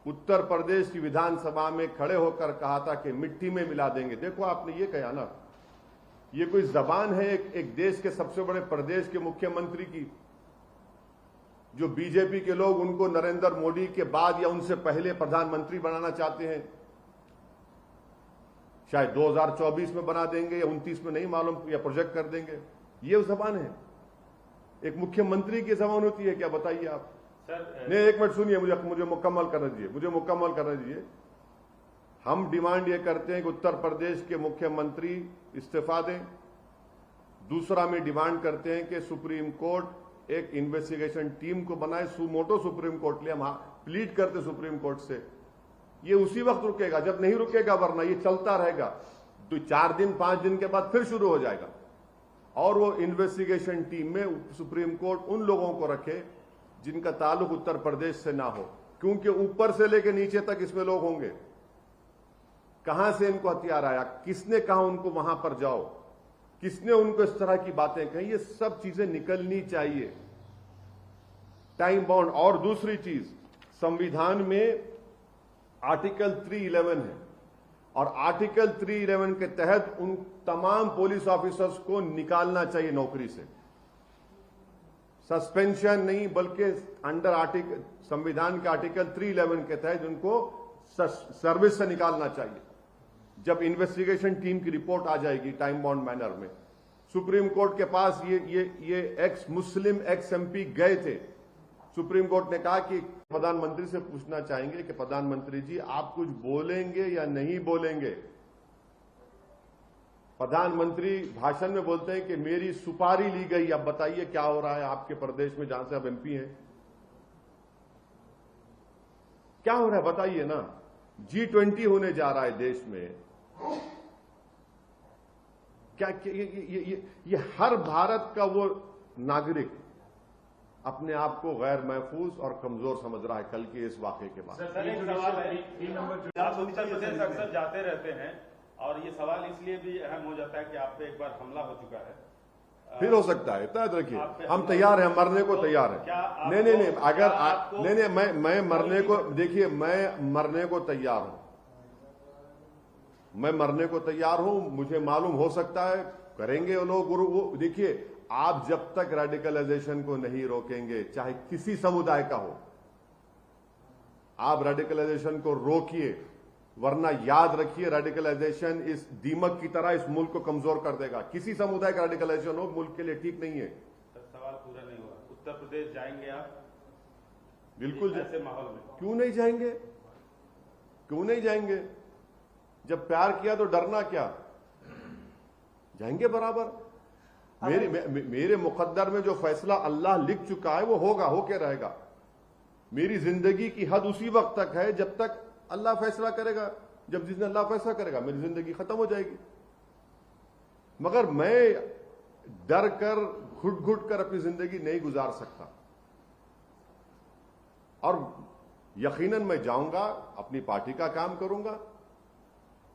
[SPEAKER 3] उत्तर प्रदेश की विधानसभा में खड़े होकर कहा था कि मिट्टी में मिला देंगे। देखो आपने ये कहा ना, ये कोई जबान है एक देश के सबसे बड़े प्रदेश के मुख्यमंत्री की, जो बीजेपी के लोग उनको नरेंद्र मोदी के बाद या उनसे पहले प्रधानमंत्री बनाना चाहते हैं। शायद 2024 में बना देंगे या 29 में, नहीं मालूम, या प्रोजेक्ट कर देंगे। ये जबान है, एक मुख्यमंत्री की जबान होती है क्या? बताइए आप। नहीं, एक मिनट सुनिए, मुझे मुकम्मल करने दीजिए। हम डिमांड ये करते हैं कि उत्तर प्रदेश के मुख्यमंत्री इस्तीफा दें। दूसरा में डिमांड करते हैं कि सुप्रीम कोर्ट एक इन्वेस्टिगेशन टीम को बनाए, सुमोटो सुप्रीम कोर्ट ले। हम प्लीड करते सुप्रीम कोर्ट से, ये उसी वक्त रुकेगा जब नहीं रुकेगा, वरना ये चलता रहेगा। तो 4 दिन 5 दिन के बाद फिर शुरू हो जाएगा। और वो इन्वेस्टिगेशन टीम में सुप्रीम कोर्ट उन लोगों को रखे जिनका ताल्लुक उत्तर प्रदेश से ना हो, क्योंकि ऊपर से लेकर नीचे तक इसमें लोग होंगे। कहां से इनको हथियार आया, किसने कहा उनको वहां पर जाओ, किसने उनको इस तरह की बातें कही, ये सब चीजें निकलनी चाहिए, टाइम बाउंड। और दूसरी चीज, संविधान में आर्टिकल 311 है और आर्टिकल 311 के तहत उन तमाम पुलिस ऑफिसर्स को निकालना चाहिए नौकरी से। सस्पेंशन नहीं, बल्कि अंडर संविधान के आर्टिकल 311 के तहत उनको सर्विस से निकालना चाहिए। जब इन्वेस्टिगेशन टीम की रिपोर्ट आ जाएगी टाइम बाउंड मैनर में, सुप्रीम कोर्ट के पास ये एक्स मुस्लिम एक्स एमपी गए थे। सुप्रीम कोर्ट ने कहा कि प्रधानमंत्री से पूछना चाहेंगे कि प्रधानमंत्री जी आप कुछ बोलेंगे या नहीं बोलेंगे। प्रधानमंत्री भाषण में बोलते हैं कि मेरी सुपारी ली गई, अब बताइए क्या हो रहा है आपके प्रदेश में जहां से आप एमपी हैं, क्या हो रहा है बताइए ना। G20 होने जा रहा है देश में, क्या ये हर भारत का वो नागरिक अपने आप को गैर महफूज और कमजोर समझ रहा है कल के इस वाकये के बाद।
[SPEAKER 4] सर एक सवाल है, 3 नंबर आप उत्तर प्रदेश अक्सर जाते रहते हैं और ये सवाल इसलिए भी अहम हो जाता है कि आप पे एक बार हमला हो चुका है,
[SPEAKER 3] फिर हो सकता है। याद रखिए हम तैयार हैं, मरने को तैयार हैं। नहीं अगर मैं मरने को, देखिए मैं मरने को तैयार हूं, मैं मरने को तैयार हूं। मुझे मालूम हो सकता है करेंगे वो लोग। वो देखिए, आप जब तक रेडिकलाइजेशन को नहीं रोकेंगे, चाहे किसी समुदाय का हो, आप रेडिकलाइजेशन को रोकिए, वरना याद रखिए रेडिकलाइजेशन इस दीमक की तरह इस मुल्क को कमजोर कर देगा। किसी समुदाय का रेडिकलाइजेशन हो मुल्क के लिए ठीक नहीं है।
[SPEAKER 4] सवाल पूरा नहीं हुआ। उत्तर प्रदेश जाएंगे आप?
[SPEAKER 3] बिल्कुल।
[SPEAKER 4] ऐसे माहौल में
[SPEAKER 3] क्यों नहीं जाएंगे? क्यों नहीं जाएंगे? जब प्यार किया तो डरना क्या? जाएंगे बराबर। मेरे मुकद्दर में जो फैसला अल्लाह लिख चुका है वो होगा, होके रहेगा। मेरी जिंदगी की हद उसी वक्त तक है जब तक अल्लाह फैसला करेगा। जब जिस दिन अल्लाह फैसला करेगा मेरी जिंदगी खत्म हो जाएगी। मगर मैं डर कर घुट घुट कर अपनी जिंदगी नहीं गुजार सकता। और यकीनन मैं जाऊंगा, अपनी पार्टी का काम करूंगा।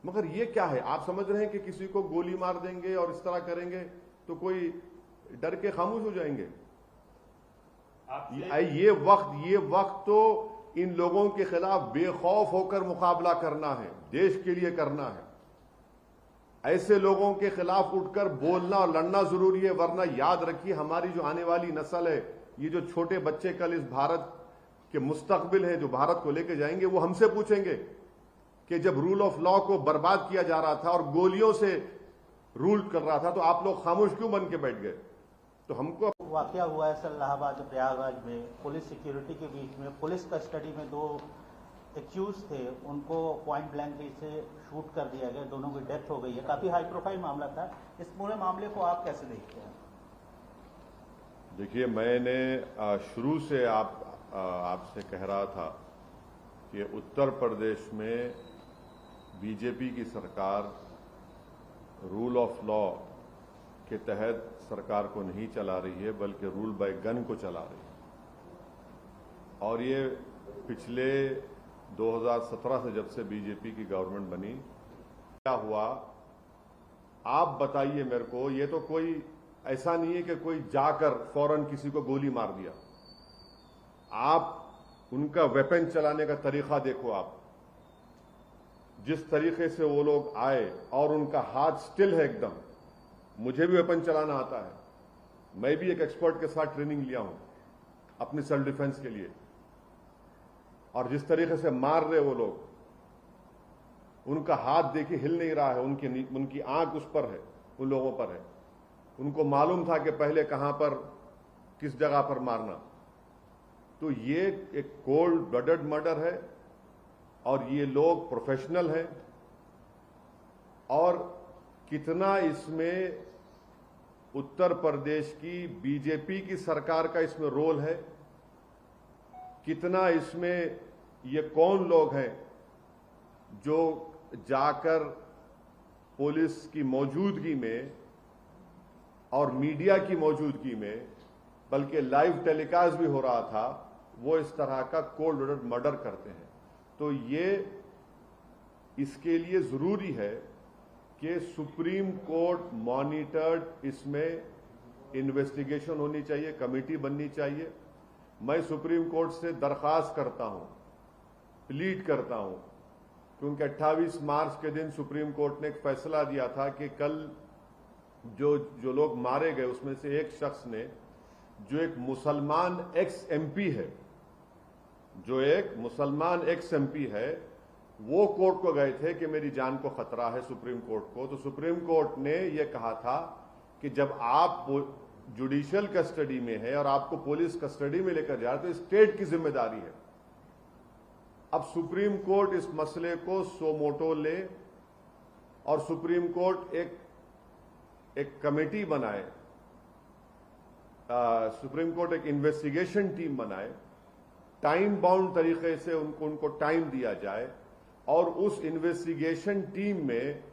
[SPEAKER 3] मगर ये क्या है? आप समझ रहे हैं कि किसी को गोली मार देंगे और इस तरह करेंगे तो कोई डर के खामोश हो जाएंगे? ये वक्त तो इन लोगों के खिलाफ बेखौफ होकर मुकाबला करना है, देश के लिए करना है। ऐसे लोगों के खिलाफ उठकर बोलना और लड़ना जरूरी है। वरना याद रखिए, हमारी जो आने वाली नस्ल है, ये जो छोटे बच्चे कल इस भारत के मुस्तकबिल हैं, जो भारत को लेकर जाएंगे, वो हमसे पूछेंगे कि जब रूल ऑफ लॉ को बर्बाद किया जा रहा था और गोलियों से रूल कर रहा था तो आप लोग खामोश क्यों बन के बैठ गए? तो हमको
[SPEAKER 2] वाकया हुआ है इलाहाबाद प्रयागराज में, पुलिस सिक्योरिटी के बीच में पुलिस कस्टडी में दो एक्यूज थे, उनको पॉइंट ब्लैंक से शूट कर दिया गया, दोनों की डेथ हो गई है। काफी हाई प्रोफाइल मामला था। इस पूरे मामले को आप कैसे देखते हैं?
[SPEAKER 3] देखिए, मैंने शुरू से आपसे कह रहा था कि उत्तर प्रदेश में बीजेपी की सरकार रूल ऑफ लॉ के तहत सरकार को नहीं चला रही है, बल्कि रूल बाय गन को चला रही है। और ये पिछले 2017 से, जब से बीजेपी की गवर्नमेंट बनी, क्या हुआ आप बताइए मेरे को। ये तो कोई ऐसा नहीं है कि कोई जाकर फौरन किसी को गोली मार दिया। आप उनका वेपन चलाने का तरीका देखो। आप जिस तरीके से वो लोग आए और उनका हाथ स्टिल है एकदम। मुझे भी वेपन चलाना आता है, मैं भी एक एक्सपर्ट के साथ ट्रेनिंग लिया हूं अपनी सेल्फ डिफेंस के लिए। और जिस तरीके से मार रहे वो लोग, उनका हाथ देखिए हिल नहीं रहा है, उनकी आंख उस पर है, उन लोगों पर है। उनको मालूम था कि पहले कहां पर, किस जगह पर मारना। तो ये एक कोल्ड ब्लडेड मर्डर है और ये लोग प्रोफेशनल हैं। और कितना इसमें उत्तर प्रदेश की बीजेपी की सरकार का इसमें रोल है, कितना इसमें ये कौन लोग हैं जो जाकर पुलिस की मौजूदगी में और मीडिया की मौजूदगी में, बल्कि लाइव टेलीकास्ट भी हो रहा था, वो इस तरह का कोल्ड ब्लडेड मर्डर करते हैं। तो ये इसके लिए जरूरी है कि सुप्रीम कोर्ट मॉनिटर्ड इसमें इन्वेस्टिगेशन होनी चाहिए, कमेटी बननी चाहिए। मैं सुप्रीम कोर्ट से दरख्वास्त करता हूं, प्लीड करता हूं, क्योंकि 28 मार्च के दिन सुप्रीम कोर्ट ने एक फैसला दिया था कि कल जो लोग मारे गए उसमें से एक शख्स ने, जो एक मुसलमान एक्स एमपी है, वो कोर्ट को गए थे कि मेरी जान को खतरा है सुप्रीम कोर्ट को। तो सुप्रीम कोर्ट ने यह कहा था कि जब आप जुडिशियल कस्टडी में है और आपको पुलिस कस्टडी में लेकर जा रहे तो स्टेट की जिम्मेदारी है। अब सुप्रीम कोर्ट इस मसले को सो मोटो ले और सुप्रीम कोर्ट एक कमेटी बनाए, सुप्रीम कोर्ट एक इन्वेस्टिगेशन टीम बनाए, टाइम बाउंड तरीके से उनको टाइम दिया जाए और उस इन्वेस्टिगेशन टीम में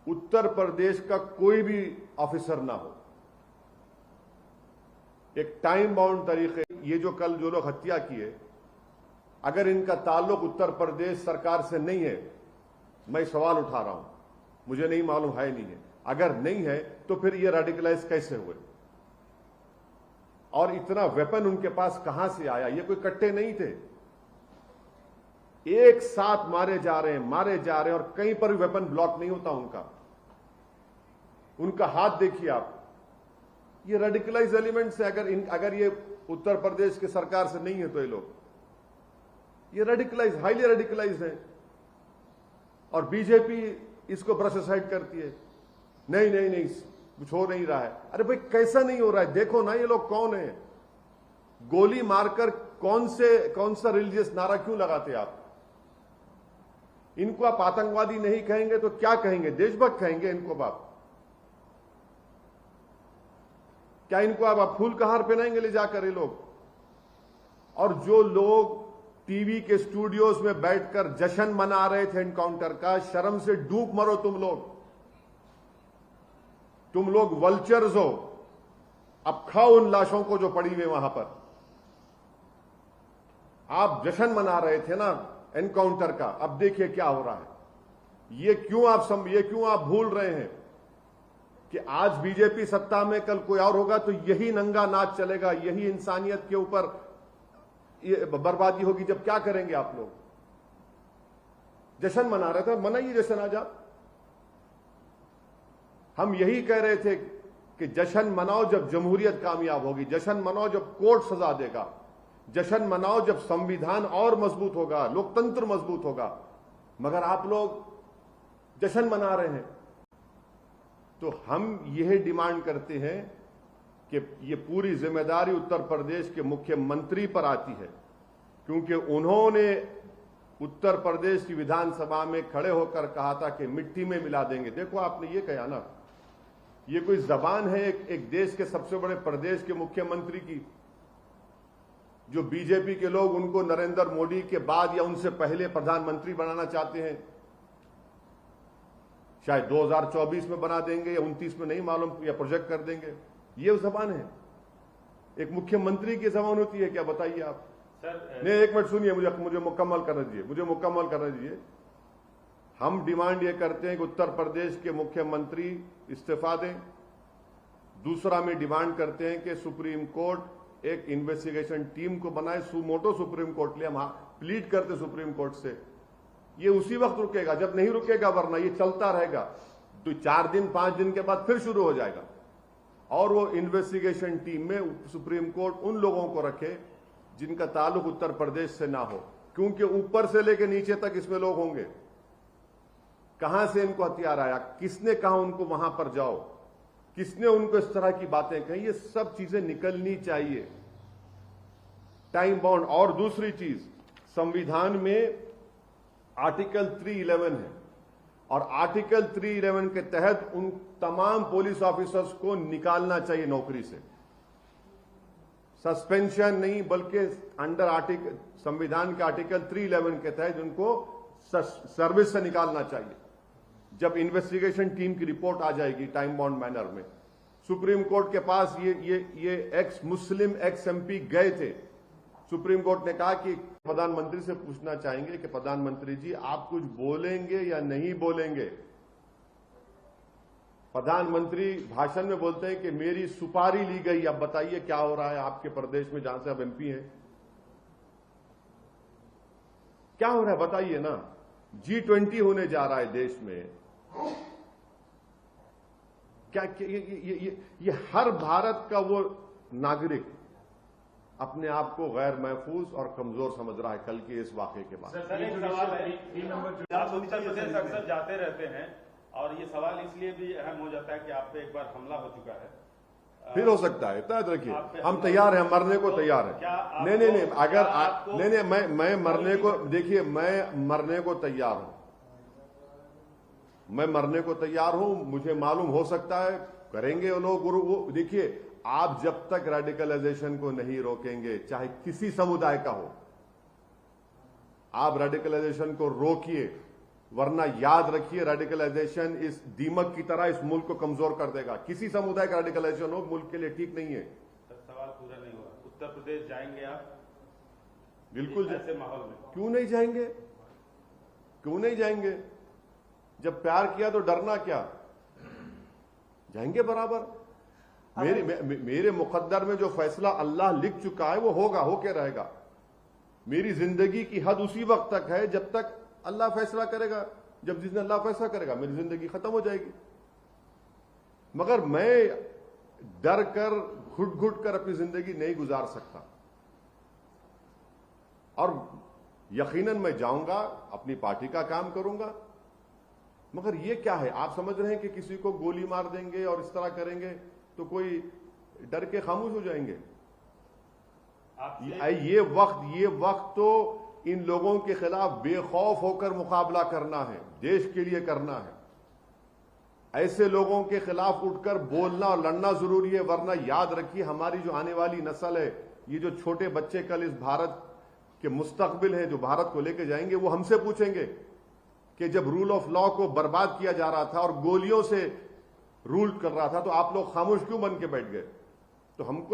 [SPEAKER 3] उत्तर प्रदेश का कोई भी ऑफिसर ना हो। एक टाइम बाउंड तरीके, ये जो कल जो लोग हत्या किए, अगर इनका ताल्लुक उत्तर प्रदेश सरकार से नहीं है, मैं सवाल उठा रहा हूं, मुझे नहीं मालूम है नहीं है, अगर नहीं है तो फिर ये रेडिकलाइज कैसे हुए और इतना वेपन उनके पास कहां से आया? ये कोई कट्टे नहीं थे, एक साथ मारे जा रहे हैं और कहीं पर भी वेपन ब्लॉक नहीं होता उनका हाथ देखिए आप। ये रेडिकलाइज एलिमेंट्स है। अगर ये उत्तर प्रदेश की सरकार से नहीं है तो ये लोग, ये रेडिकलाइज, हाईली रेडिकलाइज है। और बीजेपी इसको ब्रश असाइड करती है, नहीं नहीं नहीं कुछ हो नहीं रहा है। अरे भाई कैसा नहीं हो रहा है, देखो ना ये लोग कौन है। गोली मारकर कौन सा रिलीजियस नारा क्यों लगाते आप? इनको आप आतंकवादी नहीं कहेंगे तो क्या कहेंगे? देशभक्त कहेंगे इनको आप? क्या इनको आप फूल का हार पहनाएंगे ले जाकर ये लोग? और जो लोग टीवी के स्टूडियोज में बैठकर जश्न मना रहे थे एनकाउंटर का, शर्म से डूब मरो तुम लोग वल्चर्स हो। अब खाओ उन लाशों को जो पड़ी हुई वहां पर। आप जश्न मना रहे थे ना एनकाउंटर का, अब देखिए क्या हो रहा है। ये क्यों आप भूल रहे हैं कि आज बीजेपी सत्ता में, कल कोई और होगा तो यही नंगा नाच चलेगा, यही इंसानियत के ऊपर ये बर्बादी होगी। जब क्या करेंगे आप लोग? जश्न मना रहे थे, मनाइए जश्न आज आप। हम यही कह रहे थे कि जश्न मनाओ जब जमहूरियत कामयाब होगी, जश्न मनाओ जब कोर्ट सजा देगा, जश्न मनाओ जब संविधान और मजबूत होगा, लोकतंत्र मजबूत होगा। मगर आप लोग जश्न मना रहे हैं। तो हम यह डिमांड करते हैं कि ये पूरी जिम्मेदारी उत्तर प्रदेश के मुख्यमंत्री पर आती है, क्योंकि उन्होंने उत्तर प्रदेश की विधानसभा में खड़े होकर कहा था कि मिट्टी में मिला देंगे। देखो आपने ये कहा ना, ये कोई जबान है एक देश के सबसे बड़े प्रदेश के मुख्यमंत्री की, जो बीजेपी के लोग उनको नरेंद्र मोदी के बाद या उनसे पहले प्रधानमंत्री बनाना चाहते हैं। शायद 2024 में बना देंगे या 29 में, नहीं मालूम, या प्रोजेक्ट कर देंगे। ये जबान है, एक मुख्यमंत्री की जबान होती है क्या? बताइए आप।
[SPEAKER 4] सर
[SPEAKER 3] नहीं, एक मिनट सुनिए, मुझे मुकम्मल करने दीजिए। हम डिमांड ये करते हैं कि उत्तर प्रदेश के मुख्यमंत्री इस्तीफा दें। दूसरा में डिमांड करते हैं कि सुप्रीम कोर्ट एक इन्वेस्टिगेशन टीम को बनाए, सुमोटो सुप्रीम कोर्ट ले। हम प्लीड करते सुप्रीम कोर्ट से, ये उसी वक्त रुकेगा जब नहीं रुकेगा, वरना ये चलता रहेगा। तो 4 दिन 5 दिन के बाद फिर शुरू हो जाएगा। और वो इन्वेस्टिगेशन टीम में सुप्रीम कोर्ट उन लोगों को रखे जिनका ताल्लुक उत्तर प्रदेश से ना हो, क्योंकि ऊपर से लेकर नीचे तक इसमें लोग होंगे। कहां से इनको हथियार आया, किसने कहा उनको वहां पर जाओ, किसने उनको इस तरह की बातें कही, ये सब चीजें निकलनी चाहिए, टाइम बाउंड। और दूसरी चीज, संविधान में आर्टिकल 311 है, और आर्टिकल 311 के तहत उन तमाम पुलिस ऑफिसर्स को निकालना चाहिए नौकरी से। सस्पेंशन नहीं, बल्कि अंडर संविधान के आर्टिकल 311 के तहत उनको सर्विस से निकालना चाहिए। जब इन्वेस्टिगेशन टीम की रिपोर्ट आ जाएगी टाइम बाउंड मैनर में, सुप्रीम कोर्ट के पास ये एक्स मुस्लिम एक्स एमपी गए थे। सुप्रीम कोर्ट ने कहा कि प्रधानमंत्री से पूछना चाहेंगे कि प्रधानमंत्री जी आप कुछ बोलेंगे या नहीं बोलेंगे। प्रधानमंत्री भाषण में बोलते हैं कि मेरी सुपारी ली गई, अब बताइए क्या हो रहा है आपके प्रदेश में जहां से आप एमपी हैं, क्या हो रहा है बताइए ना। G20 होने जा रहा है देश में, क्या ये हर भारत का वो नागरिक अपने आप को गैर महफूज और कमजोर समझ रहा है कल के इस वाकये के बाद।
[SPEAKER 4] सर एक सवाल है, आप उत्तर प्रदेश अक्सर जाते रहते हैं और ये सवाल इसलिए भी अहम हो जाता है कि आप पे एक बार हमला हो चुका है,
[SPEAKER 3] फिर हो सकता है। याद रखिए हम तैयार हैं, मरने को तैयार है। नहीं अगर नहीं मैं मरने को, देखिए मैं मरने को तैयार हूं, मैं मरने को तैयार हूं। मुझे मालूम हो सकता है करेंगे वो लोग। वो देखिए, आप जब तक रेडिकलाइजेशन को नहीं रोकेंगे, चाहे किसी समुदाय का हो, आप रेडिकलाइजेशन को रोकिए, वरना याद रखिए रेडिकलाइजेशन इस दीमक की तरह इस मुल्क को कमजोर कर देगा। किसी समुदाय का रेडिकलाइजेशन हो मुल्क के लिए ठीक नहीं है।
[SPEAKER 4] सवाल पूरा नहीं हुआ। उत्तर प्रदेश जाएंगे आप?
[SPEAKER 3] बिल्कुल
[SPEAKER 4] ऐसे माहौल में
[SPEAKER 3] क्यों नहीं जाएंगे, क्यों नहीं जाएंगे? जब प्यार किया तो डरना क्या, जाएंगे बराबर। मेरे मुकद्दर में जो फैसला अल्लाह लिख चुका है वो होगा, होके रहेगा। मेरी जिंदगी की हद उसी वक्त तक है जब तक अल्लाह फैसला करेगा। जब जिस दिन अल्लाह फैसला करेगा मेरी जिंदगी खत्म हो जाएगी। मगर मैं डर कर घुट घुट कर अपनी जिंदगी नहीं गुजार सकता। और यकीनन मैं जाऊंगा, अपनी पार्टी का काम करूंगा। मगर ये क्या है, आप समझ रहे हैं कि किसी को गोली मार देंगे और इस तरह करेंगे तो कोई डर के खामोश हो जाएंगे? ये वक्त तो इन लोगों के खिलाफ बेखौफ होकर मुकाबला करना है, देश के लिए करना है। ऐसे लोगों के खिलाफ उठकर बोलना और लड़ना जरूरी है, वरना याद रखिए हमारी जो आने वाली नस्ल है, ये जो छोटे बच्चे कल इस भारत के मुस्तकबिल है, जो भारत को लेके जाएंगे, वो हमसे पूछेंगे कि जब रूल ऑफ लॉ को बर्बाद किया जा रहा था और गोलियों से रूल कर रहा था तो आप लोग खामोश क्यों बन के बैठ गए? तो हमको